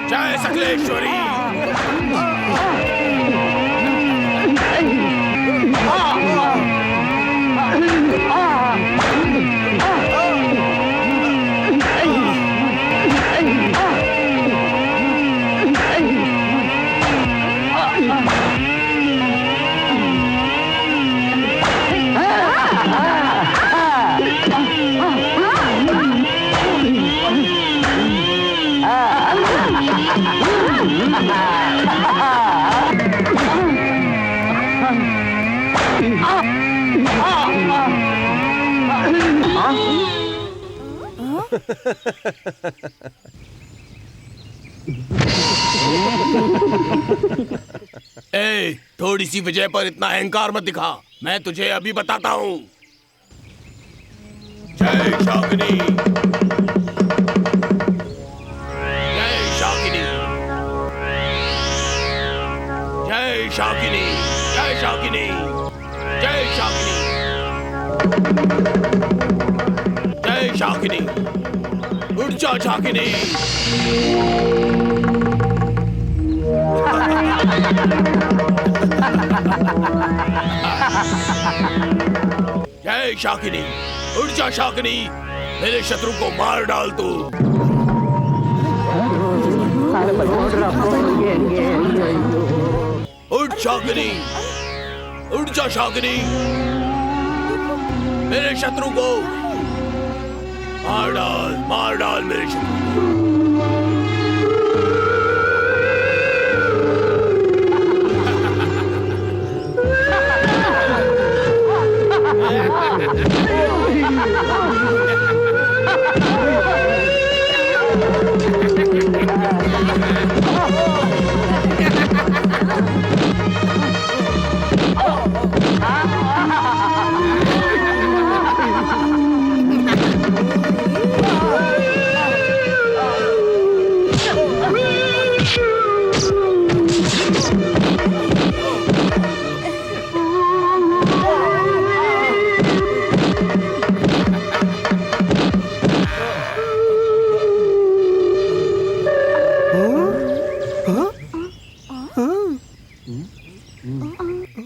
जय सकलेश्वरी। ए, थोड़ी सी विजय पर इतना अहंकार मत दिखा। मैं तुझे अभी बताता हूँ। जय शाकिनी, जय शाकिनी, जय शाकिनी, जय शाकिनी, जय शाकिनी, जय शाकिनी, उठ जा शाकिनी। जय शाकिनी, उठ जा शाकिनी, मेरे शत्रु को मार डाल तू। उठ शाकिनी, उठ जा शाकिनी, मेरे शत्रु को मार डाल मेरे शत्रु को।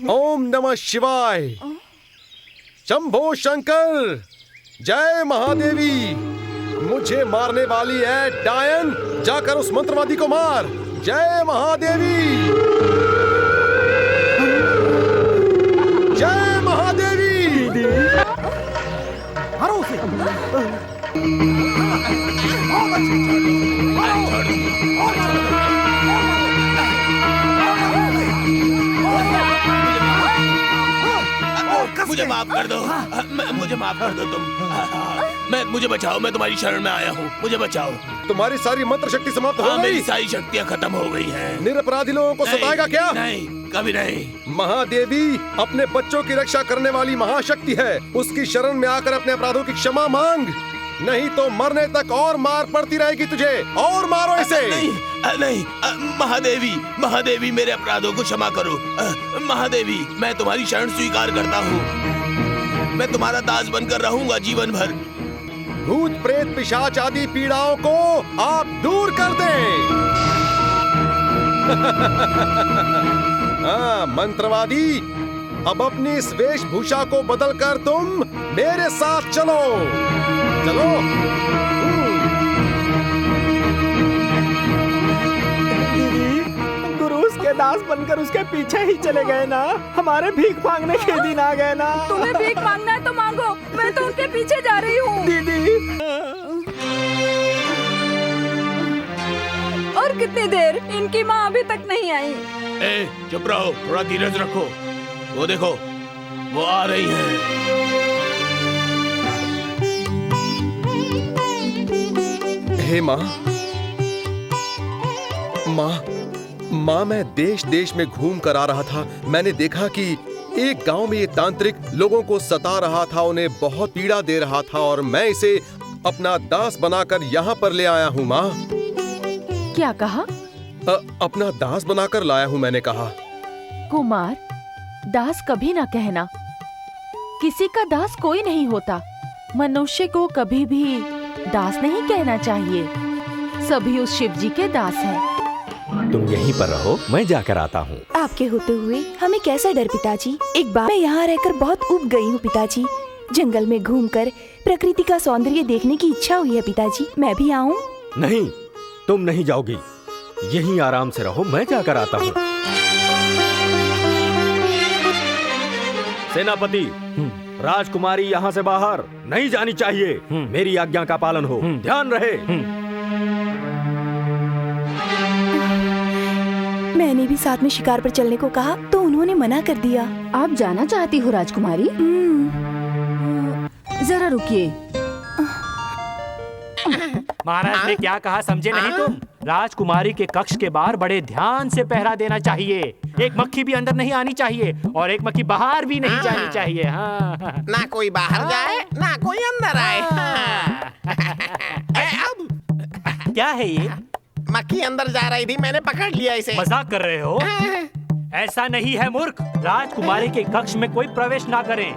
ओम नमः शिवाय। शंभो शंकर, जय महादेवी। मुझे मारने वाली है डायन, जाकर उस मंत्रवादी को मार। जय महादेवी, जय महादेवी। मारो उसे। मुझे माफ कर दो, मुझे माफ कर दो तुम। मुझे बचाओ, मैं तुम्हारी शरण में आया हूँ, मुझे बचाओ। तुम्हारी सारी मंत्र शक्ति समाप्त हो गई? मेरी सारी शक्तियाँ खत्म हो गई हैं। निरपराधी लोगों को सताएगा क्या? नहीं, कभी नहीं। महादेवी अपने बच्चों की रक्षा करने वाली महाशक्ति है, उसकी शरण में आकर अपने अपराधों की क्षमा मांग, नहीं तो मरने तक और मार पड़ती रहेगी तुझे। और मारो इसे। नहीं, महादेवी, महादेवी मेरे अपराधों को क्षमा करो। महादेवी, मैं तुम्हारी शरण स्वीकार करता हूँ। मैं तुम्हारा दास बनकर रहूंगा जीवन भर। भूत प्रेत पिशाच आदि पीड़ाओं को आप दूर कर दें। हाँ मंत्रवादी, अब अपनी इस वेशभूषा को बदलकर तुम मेरे साथ चलो। चलो। गुरु उसके दास बनकर उसके पीछे ही चले गए ना। हमारे भीख मांगने के दिन आ गए ना। तुम्हें भीख मांगना है तो मांगो, मैं तो उनके पीछे जा रही हूँ। दीदी। और कितनी देर? इनकी माँ अभी तक नहीं आई। चुप रहो, थोड़ा धीरज रखो। वो देखो, वो आ रही हैं। हे माँ, माँ मैं देश देश में घूम कर आ रहा था। मैंने देखा कि एक गांव में ये तांत्रिक लोगों को सता रहा था, उन्हें बहुत पीड़ा दे रहा था, और मैं इसे अपना दास बनाकर यहाँ पर ले आया हूँ। माँ, क्या कहा? अपना दास बनाकर लाया हूँ, मैंने कहा। कुमार, दास कभी ना कहना। किसी का दास कोई नहीं होता। मनुष्य को कभी भी दास नहीं कहना चाहिए। सभी उस शिव जी के दास हैं। तुम यहीं पर रहो, मैं जाकर आता हूँ। आपके होते हुए हमें कैसा डर पिताजी। एक बार मैं यहाँ रहकर बहुत ऊब गई हूँ पिताजी। जंगल में घूमकर प्रकृति का सौंदर्य देखने की इच्छा हुई है पिताजी। मैं भी आऊँ? नहीं, तुम नहीं जाओगी। यहीं आराम से रहो, मैं जाकर आता हूँ। सेनापति, राजकुमारी यहाँ से बाहर नहीं जानी चाहिए। मेरी आज्ञा का पालन हो, ध्यान रहे। मैंने भी साथ में शिकार पर चलने को कहा तो उन्होंने मना कर दिया। आप जाना चाहती हो राजकुमारी? जरा रुकिए। महाराज ने क्या कहा समझे नहीं तुम? राजकुमारी के कक्ष के बाहर बड़े ध्यान से पहरा देना चाहिए। एक मक्खी भी अंदर नहीं आनी चाहिए और एक मक्खी बाहर भी नहीं जानी चाहिए। हाँ। ना कोई बाहर जाए ना कोई अंदर आए। अब क्या है ये? मक्खी अंदर जा रही थी, मैंने पकड़ लिया इसे। मजाक कर रहे हो? ऐसा नहीं है मूर्ख। राजकुमारी के कक्ष में कोई प्रवेश ना करे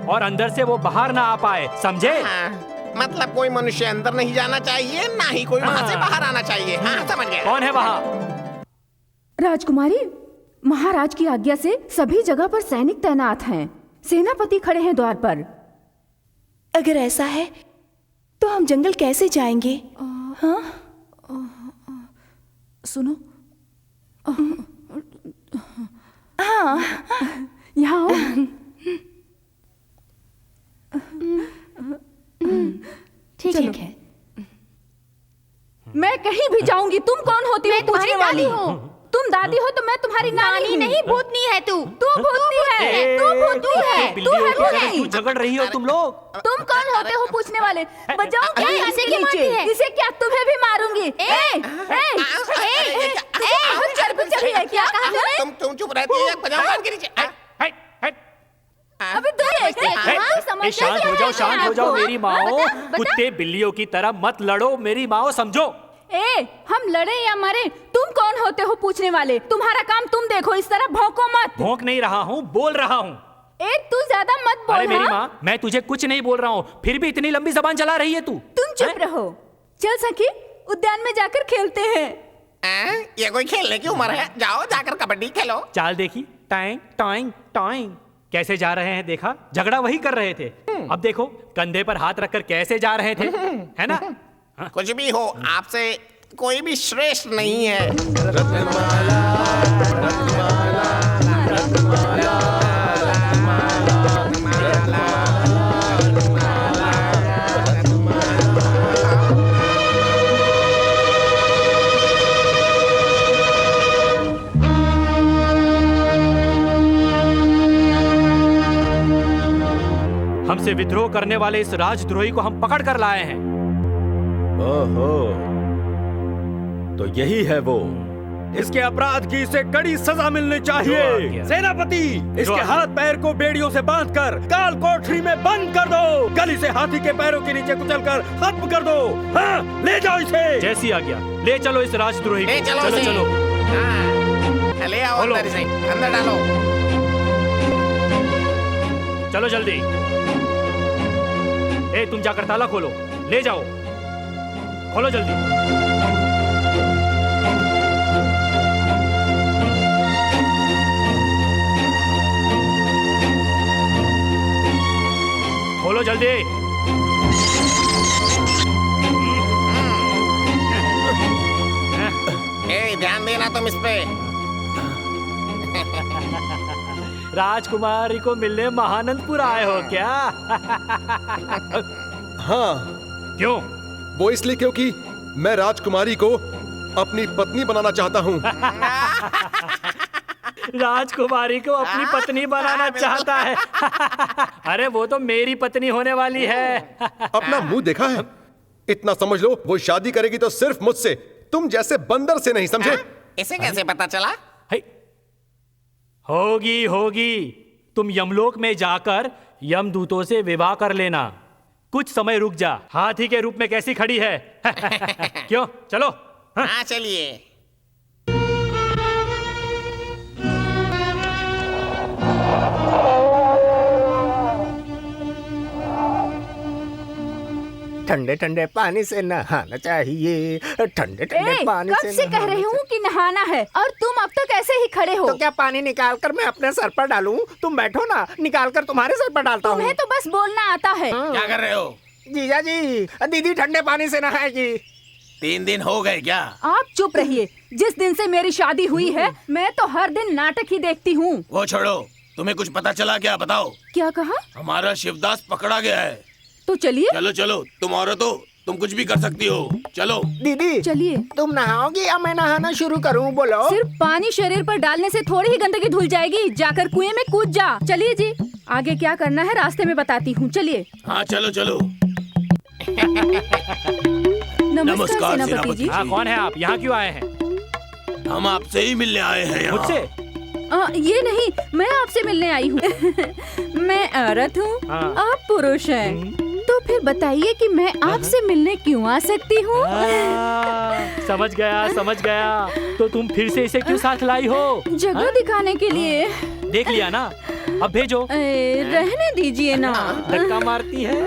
और अंदर से वो बाहर ना आ पाए, समझे? मतलब कोई मनुष्य अंदर नहीं जाना चाहिए, ना ही कोई वहाँ से बाहर आना चाहिए। हाँ, समझ गया। कौन है वहाँ? राजकुमारी, महाराज की आज्ञा से सभी जगह पर सैनिक तैनात हैं। सेनापति खड़े हैं द्वार पर। अगर ऐसा है तो हम जंगल कैसे जाएंगे? हाँ? सुनो, हाँ, यहाँ आओ। ठीक है। मैं कहीं भी जाऊंगी, तुम कौन होती हो पूछने वाली? तुम दादी हो तो मैं तुम्हारी नानी नहीं, भूतनी है तू। तू भूतनी है, तू भूतनी है, तू है भूतनी। क्यों झगड़ रही हो तुम लोग? तुम कौन होते हो पूछने वाले? बजाओ क्या? इसे क्यों मारती है? इसे क्या? तुम्हें भी मारूंगी। क्या कहा तुमने? तुम चुप रहती है, बजाओ कान के नीचे। अबे तुम शांत हो जाओ, शांत हो जाओ मेरी माओ। कुत्ते बिल्लियों की तरह मत लड़ो मेरी माओ, समझो? हम लड़े या मरे, तुम कौन होते हो पूछने वाले? तुम्हारा काम तुम देखो, इस तरह भौंको मत। भौंक नहीं रहा हूँ, बोल रहा हूँ। तू ज्यादा मत बोल। अरे मेरी माँ, मैं तुझे कुछ नहीं बोल रहा हूँ, फिर भी इतनी लंबी जबान चला रही है तू। तुम चुप रहो। चल सखी, उद्यान में जाकर खेलते हैं। ये कोई खेलने की उम्र है? जाओ जाकर कबड्डी खेलो। चाल देखी, टाइंग टाइंग टाइंग कैसे जा रहे हैं, देखा? झगड़ा वही कर रहे थे। अब देखो कंधे पर हाथ रखकर कैसे जा रहे थे, है ना? कुछ भी हो, आपसे कोई भी श्रेष्ठ नहीं है। रत्नमाला, रत्नमाला, रत्नमाला, हमसे विद्रोह करने वाले इस राजद्रोही को हम पकड़ कर लाए हैं। ओहो, तो यही है वो। इसके अपराध की इसे कड़ी सजा मिलनी चाहिए। सेनापति, इसके हाथ पैर को बेड़ियों से बांधकर काल कोठरी में बंद कर दो। गली से हाथी के पैरों के नीचे कुचलकर खत्म कर दो। हाँ, ले जाओ इसे। जैसी आज्ञा। ले चलो इस राजद्रोही को। चलो चलो। ले आओ अंदर इसे, अंदर डालो। चलो जल्दी। तुम जाकर ताला खोलो, ले जाओ, खोलो जल्दी। खोलो जल्दी। ध्यान देना तुम इस पे। राजकुमारी को मिलने महानंदपुर आए हो क्या? हाँ। क्यों? वो इसलिए क्योंकि मैं राजकुमारी को अपनी पत्नी बनाना चाहता हूँ। राजकुमारी को अपनी पत्नी बनाना चाहता है? अरे वो तो मेरी पत्नी होने वाली है। अपना मुंह देखा है? इतना समझ लो, वो शादी करेगी तो सिर्फ मुझसे, तुम जैसे बंदर से नहीं, समझे? इसे कैसे पता चला? होगी होगी। तुम यमलोक में जाकर यमदूतों से विवाह कर लेना। कुछ समय रुक जा। हाथी के रूप में कैसी खड़ी है? क्यों? चलो। हाँ चलिए। ठंडे ठंडे पानी से नहाना चाहिए। ठंडे ठंडे पानी से। कब से कह रही हूँ कि नहाना है और तुम अब तक ऐसे ही खड़े हो। तो क्या पानी निकाल कर मैं अपने सर पर डालूं? तुम बैठो ना, निकाल कर तुम्हारे सर पर डालता हूँ। तुम्हें तो बस बोलना आता है। क्या कर रहे हो? जीजा जी, दीदी ठंडे पानी से नहाएगी। 3 दिन हो गए क्या? आप चुप रहिए। जिस दिन से मेरी शादी हुई है, मैं तो हर दिन नाटक ही देखती हूँ। वो छोड़ो, तुम्हें कुछ पता चला क्या? बताओ। क्या कहा? हमारा शिवदास पकड़ा गया है। तो चलिए। चलो चलो, तुम औरतों तुम कुछ भी कर सकती हो। चलो दीदी चलिए। तुम नहाओगी या मैं नहाना शुरू करूं? बोलो। सिर्फ पानी शरीर पर डालने से थोड़ी ही गंदगी धुल जाएगी। जाकर कुएं में कूद जा। चलिए जी, आगे क्या करना है रास्ते में बताती हूँ। चलिए। हाँ चलो चलो। नमस्कार सेनापति जी। हाँ, कौन है आप? यहाँ क्यों आए हैं? हम आपसे ही मिलने आए हैं यहाँ। मुझसे? ये नहीं, मैं आपसे मिलने आई हूँ। मैं औरत हूँ, हाँ। आप पुरुष हैं। तो फिर बताइए कि मैं आपसे मिलने क्यों आ सकती हूँ? समझ गया। तो तुम फिर से इसे क्यों साथ लाई हो? जगह दिखाने के लिए। देख लिया ना, अब भेजो। रहने दीजिए ना। धक्का मारती है।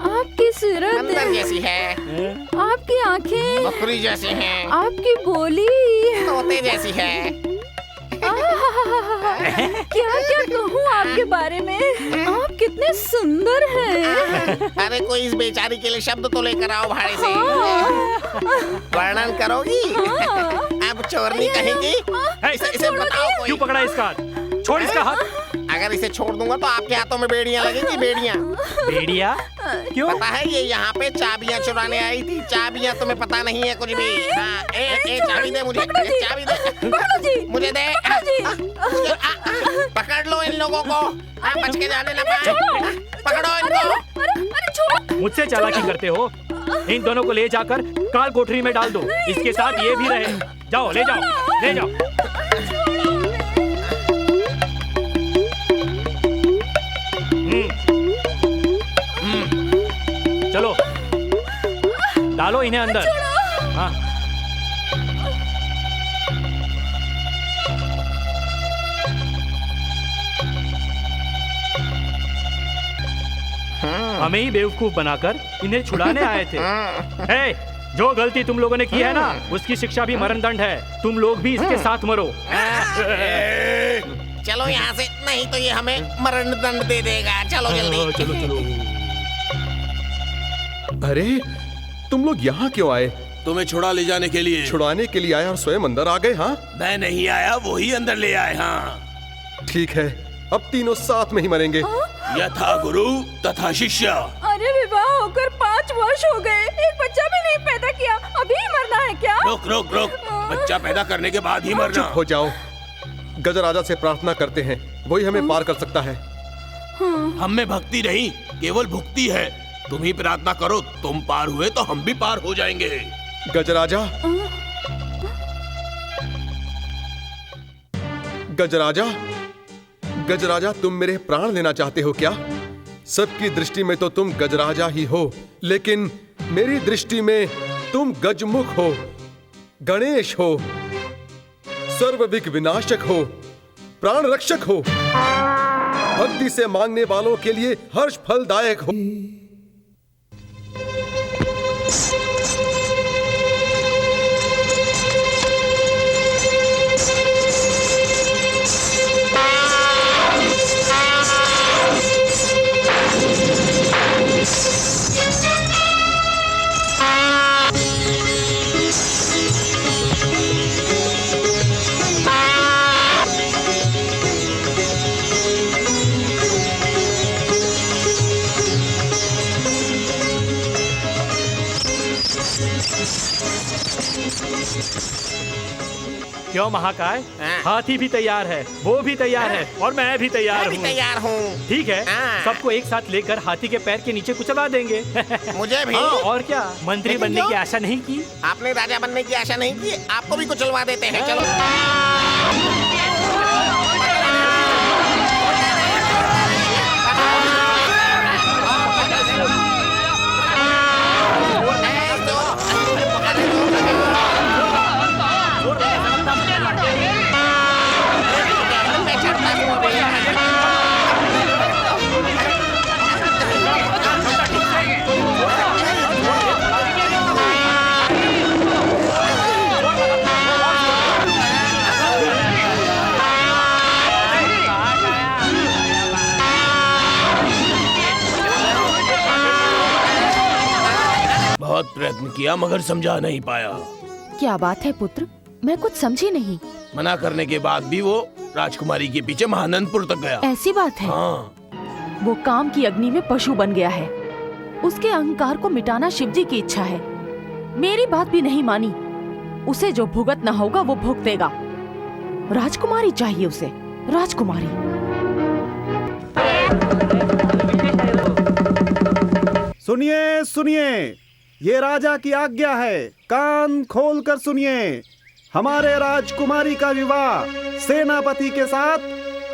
आपकी सूरत बंदर जैसी है, आपकी आँखें बकरी जैसी हैं, आपकी बोली तोते जैसी है। क्या क्या कहूँ आपके बारे में। आप कितने सुंदर हैं। अरे कोई इस बेचारी के लिए शब्द तो लेकर आओ भाड़े से। वर्णन करोगी? अब चोरनी कहेगी? इसे बताओ कोई। क्यों पकड़ा इसका हाथ? छोड़ इसका हाथ। अगर इसे छोड़ दूंगा तो आपके हाथों में बेड़ियां लगेंगी। बेड़ियां? बेड़िया? क्यों? पता है ये यहाँ पे चाबियां चुराने आई थी। चाबियां तुम्हें पता नहीं है कुछ भी। हाँ, ए चाबी दे मुझे। चाबी दे मुझे दे। पकड़ लो इन लोगों को। बच के जाने ना पाए। पकड़ो इनको। मुझसे चालाकी करते हो? इन दोनों को ले जाकर काल कोठरी में डाल दो। इसके साथ ये भी रहे। जाओ, ले जाओ। चलो, डालो इन्हें अंदर। हाँ। हमें ही बेवकूफ बनाकर इन्हें छुड़ाने आए थे। हे, जो गलती तुम लोगों ने की है ना, उसकी शिक्षा भी मरण दंड है। तुम लोग भी इसके साथ मरो। चलो यहाँ से, नहीं तो ये हमें मरण दंड दे देगा। चलो जल्दी। चलो। अरे तुम लोग यहाँ क्यों आए? तुम्हें छुड़ा ले जाने के लिए। छुड़ाने के लिए आया और स्वयं अंदर आ गए? हाँ, मैं नहीं आया, वो ही अंदर ले आए। हाँ ठीक है, अब तीनों साथ में ही मरेंगे। यथा गुरु तथा शिष्य। अरे विवाह होकर 5 वर्ष हो गए, एक बच्चा भी नहीं पैदा किया, अभी मरना है क्या? रुक। बच्चा पैदा करने के बाद ही मरना। चुप हो जाओ। गजराजा से प्रार्थना करते हैं, वही हमें पार कर सकता है। हम में भक्ति नहीं, केवल भुक्ति है। तुम ही प्रार्थना करो, तुम पार हुए तो हम भी पार हो जाएंगे। गजराजा, गजराजा, तुम मेरे प्राण लेना चाहते हो क्या? सबकी दृष्टि में तो तुम गजराजा ही हो, लेकिन मेरी दृष्टि में तुम गजमुख हो, गणेश हो, सर्वविघ्न विनाशक हो, प्राण रक्षक हो, भक्ति से मांगने वालों के लिए हर्ष फलदायक हो। क्यों महाकाय? हाथी भी तैयार है, वो भी तैयार है, और मैं भी तैयार हूँ। तैयार हूँ। ठीक है, सबको एक साथ लेकर हाथी के पैर के नीचे कुचला देंगे। मुझे भी। हाँ, और क्या? मंत्री बनने की आशा नहीं की? आपने राजा बनने की आशा नहीं की, आपको भी कुचलवा देते हैं। चलो। बहुत प्रयत्न किया मगर समझा नहीं पाया। क्या बात है पुत्र, मैं कुछ समझी नहीं। मना करने के बाद भी वो राजकुमारी के पीछे महानंदपुर तक गया। ऐसी बात है? हाँ। वो काम की अग्नि में पशु बन गया है। उसके अहंकार को मिटाना शिवजी की इच्छा है। मेरी बात भी नहीं मानी। उसे जो भुगतना होगा वो भुगतेगा। राजकुमारी चाहिए उसे, राजकुमारी। सुनिए सुनिए, ये राजा की आज्ञा है, कान खोल कर सुनिए। हमारे राजकुमारी का विवाह सेनापति के साथ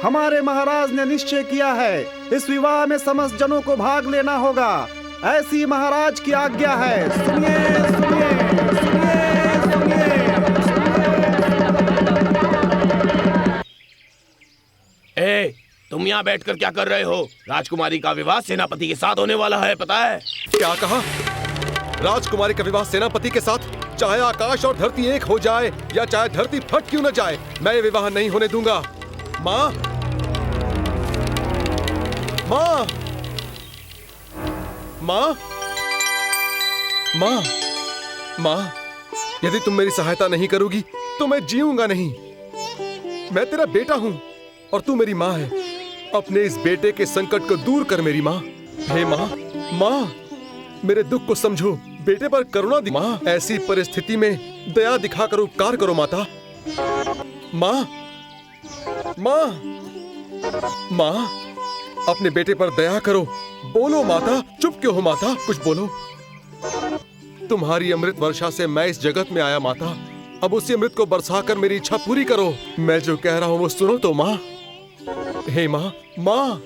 हमारे महाराज ने निश्चय किया है। इस विवाह में समस्त जनों को भाग लेना होगा, ऐसी महाराज की आज्ञा है। सुनिए सुनिए सुनिए सुनिए। ए, तुम यहाँ बैठकर क्या कर रहे हो? राजकुमारी का विवाह सेनापति के साथ होने वाला है, पता है? क्या कहा? राजकुमारी का विवाह सेनापति के साथ? चाहे आकाश और धरती एक हो जाए या चाहे धरती फट क्यों न जाए, मैं ये विवाह नहीं होने दूंगा। माँ, माँ, माँ, माँ, माँ, यदि तुम मेरी सहायता नहीं करोगी तो मैं जीऊंगा नहीं। मैं तेरा बेटा हूँ और तू मेरी माँ है। अपने इस बेटे के संकट को दूर कर मेरी माँ। हे माँ, माँ, मेरे दुख को समझो, बेटे पर करुणा दी माँ। ऐसी परिस्थिति में दया दिखाकर उपकार करो माता। माँ, माँ, माँ, अपने बेटे पर दया करो। बोलो माता, चुप क्यों हो माता? कुछ बोलो। तुम्हारी अमृत वर्षा से मैं इस जगत में आया माता। अब उसी अमृत को बरसाकर मेरी इच्छा पूरी करो। मैं जो कह रहा हूँ वो सुनो तो माँ। हे माँ, माँ,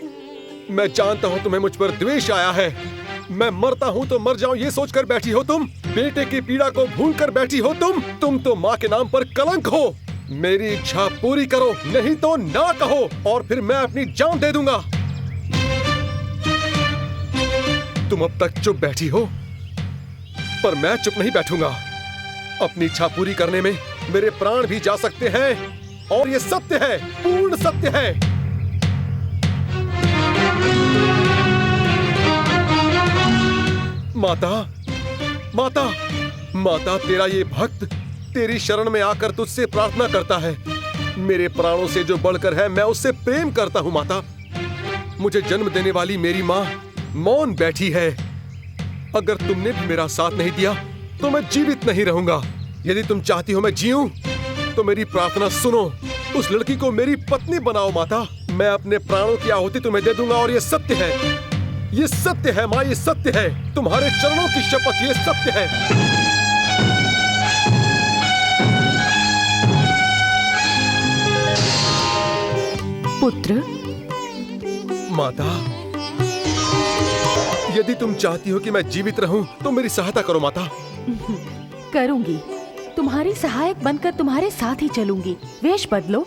मैं जानता हूँ तुम्हें मुझ पर द्वेष आया है। मैं मरता हूँ तो मर जाऊं ये सोचकर बैठी हो तुम। बेटे की पीड़ा को भूल कर बैठी हो तुम तो माँ के नाम पर कलंक हो। मेरी इच्छा पूरी करो, नहीं तो ना कहो और फिर मैं अपनी जान दे दूंगा। तुम अब तक चुप बैठी हो, पर मैं चुप नहीं बैठूंगा। अपनी इच्छा पूरी करने में मेरे प्राण भी जा सकते हैं और ये सत्य है, पूर्ण सत्य है। माता, माता, माता, तेरा ये भक्त तेरी शरण में आकर तुझसे प्रार्थना करता है। मेरे प्राणों से जो बढ़कर है, मैं उससे प्रेम करता हूँ माता। मुझे जन्म देने वाली मेरी माँ मौन बैठी है। अगर तुमने भी मेरा साथ नहीं दिया तो मैं जीवित नहीं रहूंगा। यदि तुम चाहती हो मैं जीऊं तो मेरी प्रार्थना सुनो। उस लड़की को मेरी पत्नी बनाओ माता। मैं अपने प्राणों की आहुति तुम्हें दे दूंगा और ये सत्य है, ये सत्य है माँ, ये सत्य है। तुम्हारे चरणों की शपथ, ये सत्य है। पुत्र, माता, यदि तुम चाहती हो कि मैं जीवित रहूं तो मेरी सहायता करो माता। करूंगी। तुम्हारी सहायक बनकर तुम्हारे साथ ही चलूंगी। वेश बदलो,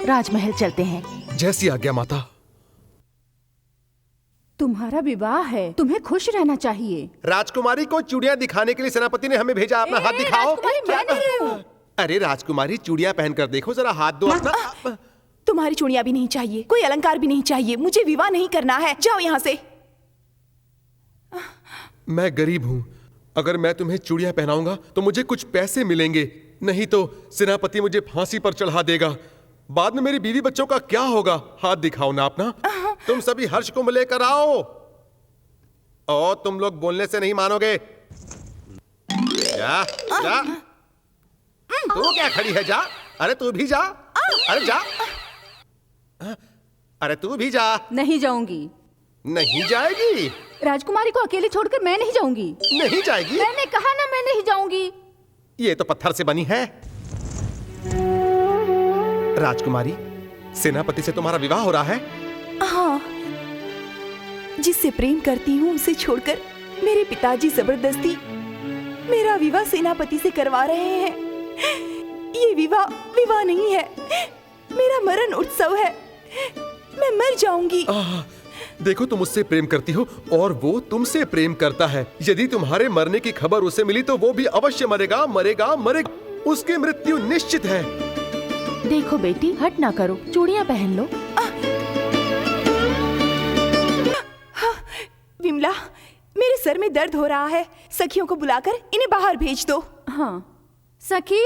राजमहल चलते हैं। जैसी आज्ञा माता। तुम्हारा विवाह है, तुम्हें खुश रहना चाहिए। राजकुमारी को चूड़ियां दिखाने के लिए सेनापति ने हमें भेजा। अपना हाथ दिखाओ। अरे राजकुमारी, चूड़ियां पहनकर देखो जरा, हाथ दो अपना। तुम्हारी चूड़ियां भी नहीं चाहिए, कोई अलंकार भी नहीं चाहिए। मुझे विवाह नहीं करना है, जाओ यहाँ से। मैं गरीब हूँ, अगर मैं तुम्हें चूड़ियां पहनाऊंगा तो मुझे कुछ पैसे मिलेंगे, नहीं तो सेनापति मुझे फांसी पर चढ़ा देगा। बाद में मेरी बीवी बच्चों का क्या होगा? हाथ दिखाओ ना अपना। तुम सभी हर्ष को लेकर आओ। और तुम लोग बोलने से नहीं मानोगे। जा, जा। तू क्या खड़ी है? जा। अरे तू भी जा। अरे जा। अरे तू भी जा। नहीं जाऊंगी। नहीं जाएगी? राजकुमारी को अकेले छोड़कर मैं नहीं जाऊंगी। नहीं जाएगी? मैंने कहा ना, मैं नहीं जाऊंगी। ये तो पत्थर से बनी है। राजकुमारी, सेनापति से तुम्हारा विवाह हो रहा है? हाँ, जिससे प्रेम करती हूँ उसे छोड़कर मेरे पिताजी जबरदस्ती मेरा विवाह सेनापति से करवा रहे हैं। ये विवाह नहीं है, मेरा मरण उत्सव है। मैं मर जाऊंगी। देखो, तुम उससे प्रेम करती हो और वो तुमसे प्रेम करता है। यदि तुम्हारे मरने की खबर उसे मिली तो वो भी अवश्य मरेगा, मरेगा, मरेगा। उसकी मृत्यु निश्चित है। देखो बेटी, हट ना करो, चूड़ियां पहन लो। विमला, मेरे सर में दर्द हो रहा है। सखियों को बुलाकर इन्हें बाहर भेज दो। हाँ, सखी,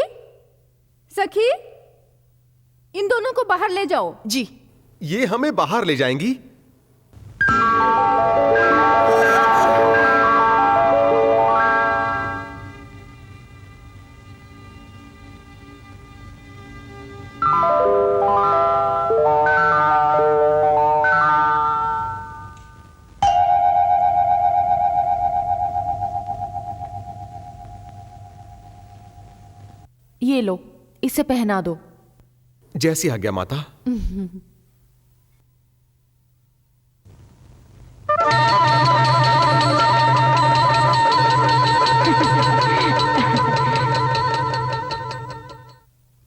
सखी, इन दोनों को बाहर ले जाओ। जी। ये हमें बाहर ले जाएंगी? इसे पहना दो। जैसी आज्ञा माता।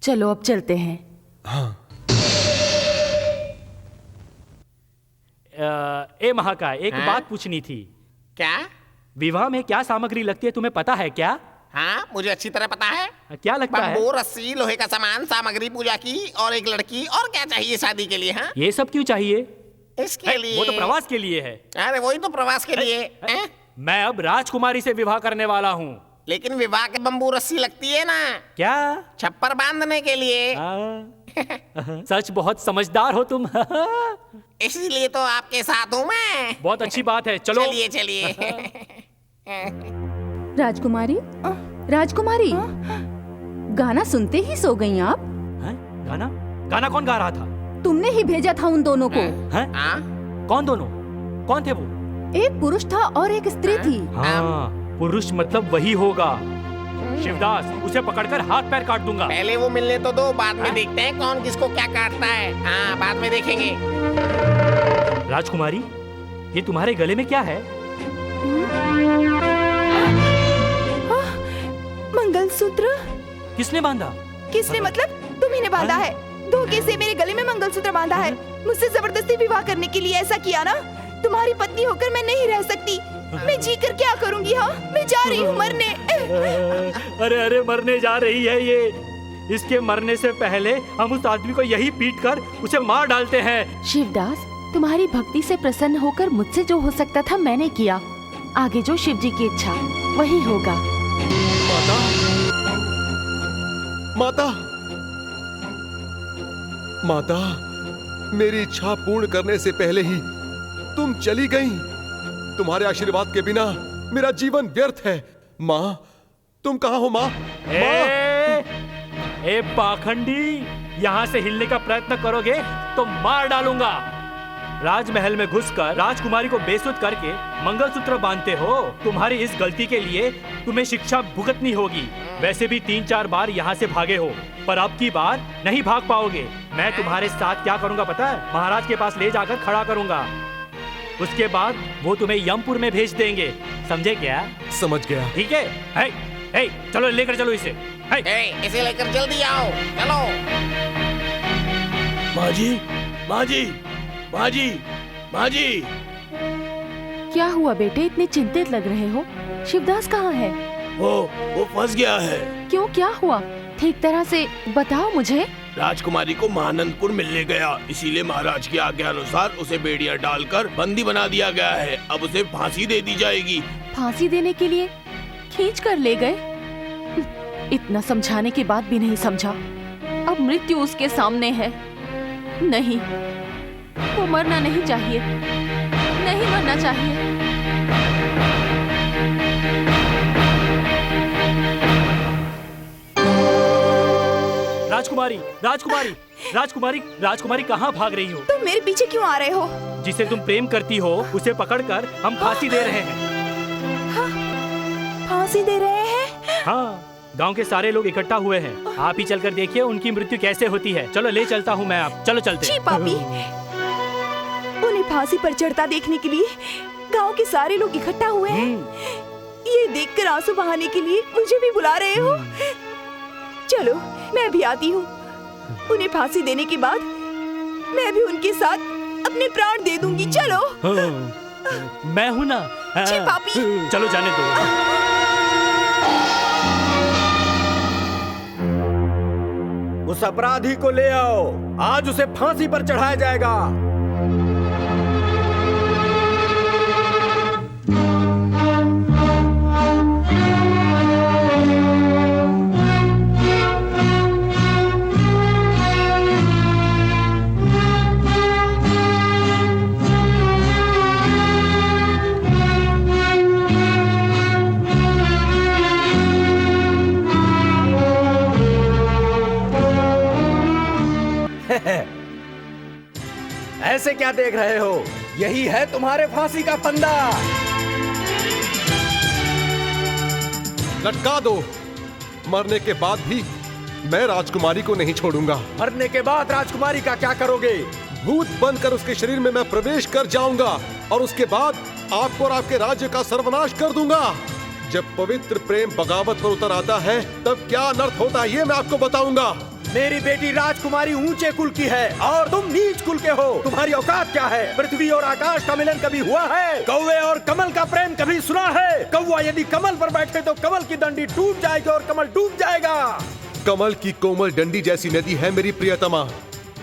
चलो अब चलते हैं। हाँ। ए महाकाय, एक बात पूछनी थी। क्या? विवाह में क्या सामग्री लगती है तुम्हें पता है क्या? हाँ, मुझे अच्छी तरह पता है। क्या लगता है? बम्बू, रस्सी, लोहे का सामान, सामग्री पूजा की और एक लड़की। और क्या चाहिए शादी के लिए? हाँ, ये सब क्यों चाहिए? इसके लिए। वो तो प्रवास के लिए है। अरे वही तो प्रवास के लिए। मैं अब राजकुमारी से विवाह करने वाला हूँ। लेकिन विवाह के बम्बू रस्सी लगती है ना? क्या? छप्पर बांधने के लिए। सच बहुत समझदार हो तुम। इसीलिए तो आपके साथ हूँ मैं। बहुत अच्छी बात है, चलो। चलिए चलिए। राजकुमारी, राजकुमारी, गाना सुनते ही सो गई आप? गाना? गाना कौन गा रहा था? तुमने ही भेजा था उन दोनों को। कौन दोनों? कौन थे वो? एक पुरुष था और एक स्त्री थी। हाँ, पुरुष मतलब वही होगा। शिवदास, उसे पकड़कर हाथ पैर काट दूंगा। पहले वो मिलने तो दो, बाद में देखते हैं कौन किसको क्या काटता है। हाँ, बाद में देखेंगे। राजकुमारी, ये तुम्हारे गले में क्या है? मंगलसूत्र। किसने बांधा? किसने मतलब? तुम्ही ने बांधा है। धोखे से मेरे गले में मंगलसूत्र बांधा है। मुझसे जबरदस्ती विवाह करने के लिए ऐसा किया ना? तुम्हारी पत्नी होकर मैं नहीं रह सकती। मैं जी कर क्या करूंगी? हाँ, मैं जा रही हूँ मरने। अरे अरे, मरने जा रही है ये। इसके मरने से पहले हम उस आदमी को यही पीट कर उसे मार डालते हैं। शिवदास, तुम्हारी भक्ति से प्रसन्न होकर मुझसे जो हो सकता था मैंने किया। आगे जो शिव जी की इच्छा वही होगा। माता, माता, माता, मेरी इच्छा पूर्ण करने से पहले ही तुम चली गई। तुम्हारे आशीर्वाद के बिना मेरा जीवन व्यर्थ है। माँ, तुम कहाँ हो माँ? ए पाखंडी, यहाँ से हिलने का प्रयत्न करोगे तो मार डालूंगा। राजमहल में घुसकर राजकुमारी को बेसुध करके मंगलसूत्र बांधते हो। तुम्हारी इस गलती के लिए तुम्हें शिक्षा भुगतनी होगी। वैसे भी 3-4 बार यहाँ से भागे हो, पर अब की बार नहीं भाग पाओगे। मैं तुम्हारे साथ क्या करूँगा पता है? महाराज के पास ले जाकर खड़ा करूँगा। उसके बाद वो तुम्हें यमपुर में भेज देंगे। समझे क्या? समझ गया। ठीक है? हे, चलो लेकर चलो इसे। इसे लेकर जल्दी आओ, चलो। माँ जी, माँ जी, माँ जी, माँ जी। क्या हुआ बेटे, इतने चिंतित लग रहे हो? शिवदास कहाँ है? वो फंस गया है। क्यों, क्या हुआ? ठीक तरह से बताओ मुझे। राजकुमारी को महानंदपुर मिलने गया, इसीलिए महाराज की आज्ञा अनुसार उसे बेड़ियां डालकर बंदी बना दिया गया है। अब उसे फांसी दे दी जाएगी। फांसी देने के लिए खींच कर ले गए? इतना समझाने के बाद भी नहीं समझा। अब मृत्यु उसके सामने है। नहीं, वो मरना नहीं चाहिए, नहीं मरना चाहिए। राजकुमारी, राजकुमारी, राजकुमारी, राजकुमारी, कहाँ भाग रही हो? तुम मेरे पीछे क्यों आ रहे हो? जिसे तुम प्रेम करती हो उसे पकड़कर हम फांसी दे रहे हैं। फांसी दे रहे हैं? हाँ, गांव के सारे लोग इकट्ठा हुए हैं। आप ही चलकर देखिए उनकी मृत्यु कैसे होती है। चलो ले चलता हूँ मैं। आप चलो चलते। छी पापी, उन्हें फांसी पर चढ़ता देखने के लिए गांव के सारे लोग इकट्ठा हुए हैं। ये देखकर आंसू बहाने के लिए मुझे भी बुला रहे हो? चलो मैं भी आती हूँ। उन्हें फांसी देने के बाद मैं भी उनके साथ अपने प्राण दे दूंगी। चलो। मैं हूँ ना। छी पापी, चलो जाने दो। उस अपराधी को ले आओ, आज उसे फांसी पर चढ़ाया जाएगा। ऐसे क्या देख रहे हो? यही है तुम्हारे फांसी का फंदा। लटका दो। मरने के बाद भी मैं राजकुमारी को नहीं छोड़ूंगा। मरने के बाद राजकुमारी का क्या करोगे? भूत बनकर उसके शरीर में मैं प्रवेश कर जाऊंगा और उसके बाद आपको और आपके राज्य का सर्वनाश कर दूंगा। जब पवित्र प्रेम बगावत पर उतर आता है तब क्या अनर्थ होता है ये मैं आपको बताऊंगा। मेरी बेटी राजकुमारी ऊंचे कुल की है और तुम नीच कुल के हो। तुम्हारी औकात क्या है? पृथ्वी और आकाश का मिलन कभी हुआ है? कौवे और कमल का प्रेम कभी सुना है? कौवा यदि कमल पर बैठे तो कमल की डंडी टूट जाएगी और कमल डूब जाएगा। कमल की कोमल डंडी जैसी नदी है मेरी प्रियतमा।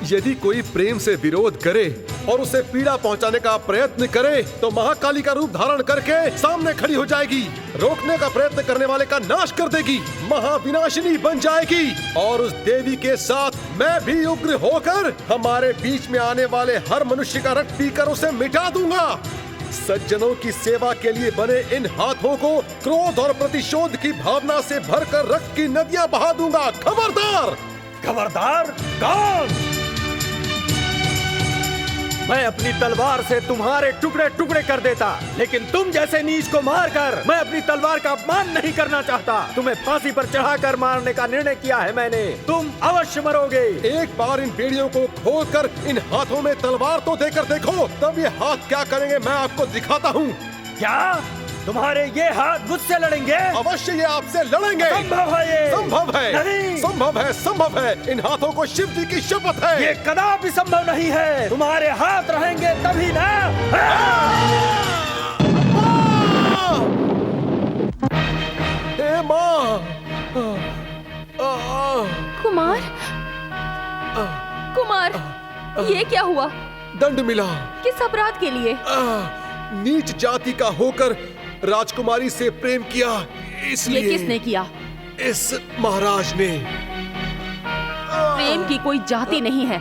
यदि कोई प्रेम से विरोध करे और उसे पीड़ा पहुंचाने का प्रयत्न करे तो महाकाली का रूप धारण करके सामने खड़ी हो जाएगी, रोकने का प्रयत्न करने वाले का नाश कर देगी, महाविनाशिनी बन जाएगी। और उस देवी के साथ मैं भी उग्र होकर हमारे बीच में आने वाले हर मनुष्य का रक्त पीकर उसे मिटा दूंगा। सज्जनों की सेवा के लिए बने इन हाथों को क्रोध और प्रतिशोध की भावना से भरकर रक्त की नदियां बहा दूंगा। खबरदार! खबरदार? कौन? मैं अपनी तलवार से तुम्हारे टुकड़े टुकड़े कर देता, लेकिन तुम जैसे नीच को मारकर मैं अपनी तलवार का अपमान नहीं करना चाहता। तुम्हें फांसी पर चढ़ाकर मारने का निर्णय किया है मैंने। तुम अवश्य मरोगे। एक बार इन बेड़ियों को खोलकर इन हाथों में तलवार तो देकर देखो, तब ये हाथ क्या करेंगे मैं आपको दिखाता हूँ। क्या तुम्हारे ये हाथ मुझसे लड़ेंगे? अवश्य ये आपसे लड़ेंगे। संभव है ये? संभव है। नहीं। संभव है, संभव है। इन हाथों को शिव जी की शपथ है। ये कदापि संभव नहीं है। तुम्हारे हाथ रहेंगे तभी ना। हे माँ! कुमार, कुमार, ये क्या हुआ? दंड मिला। किस अपराध के लिए? नीच जाति का होकर राजकुमारी से प्रेम किया, इसलिए। ये किसने किया? इस महाराज ने। प्रेम की कोई जाति नहीं है,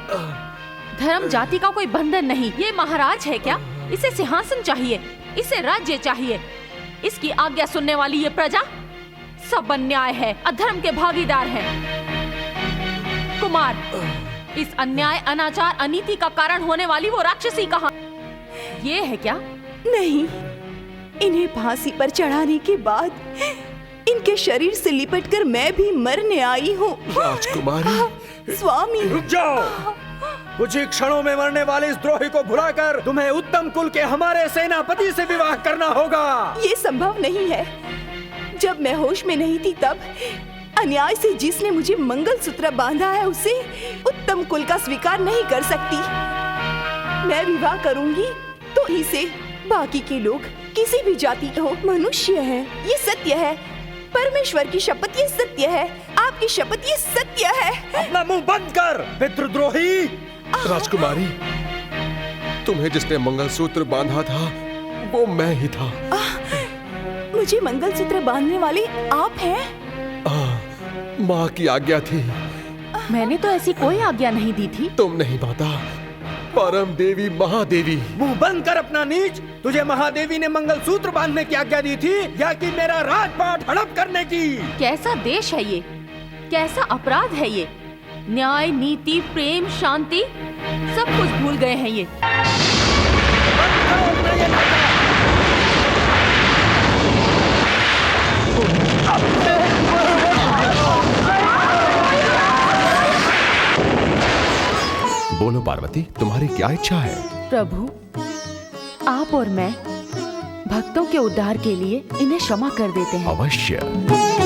धर्म जाति का कोई बंधन नहीं। ये महाराज है क्या? इसे सिंहासन चाहिए, इसे राज्य चाहिए। इसकी आज्ञा सुनने वाली ये प्रजा सब अन्याय है, अधर्म के भागीदार हैं। कुमार, इस अन्याय, अनाचार, अनीति का कारण होने वाली वो राक्षसी कहाँ? ये है क्या? नहीं, इन्हें फांसी पर चढ़ाने के बाद इनके शरीर से लिपटकर मैं भी मरने आई हूँ। राजकुमारी। स्वामी, रुक जाओ। कुछ ही क्षणों में मरने वाले इस द्रोही को भुलाकर तुम्हें उत्तम कुल के हमारे सेनापति से विवाह करना होगा। ये संभव नहीं है। जब मैं होश में नहीं थी तब अन्याय से जिसने मुझे मंगलसूत्र बांधा है उसे उत्तम कुल का स्वीकार नहीं कर सकती। मैं विवाह करूंगी तो ही से बाकी के लोग किसी भी जाति के हो मनुष्य हैं। ये सत्य है। परमेश्वर की शपथ ये सत्य है। आपकी शपथ ये सत्य है। अपना मुंह बंद कर, पितृद्रोही। राजकुमारी, तुम्हें जिसने मंगलसूत्र बांधा था वो मैं ही था। मुझे मंगलसूत्र बांधने वाले आप हैं? माँ की आज्ञा थी। मैंने तो ऐसी कोई आज्ञा नहीं दी थी। तुम नहीं माता, परम देवी महादेवी। मुंह बंद कर अपना नीच। तुझे महादेवी ने मंगलसूत्र बांधने की आज्ञा दी थी या कि मेरा राजपाट हड़प करने की? कैसा देश है ये? कैसा अपराध है ये? न्याय, नीति, प्रेम, शांति सब कुछ भूल गए हैं ये। बोलो पार्वती, तुम्हारी क्या इच्छा है? प्रभु, आप और मैं भक्तों के उद्धार के लिए इन्हें क्षमा कर देते हैं। अवश्य।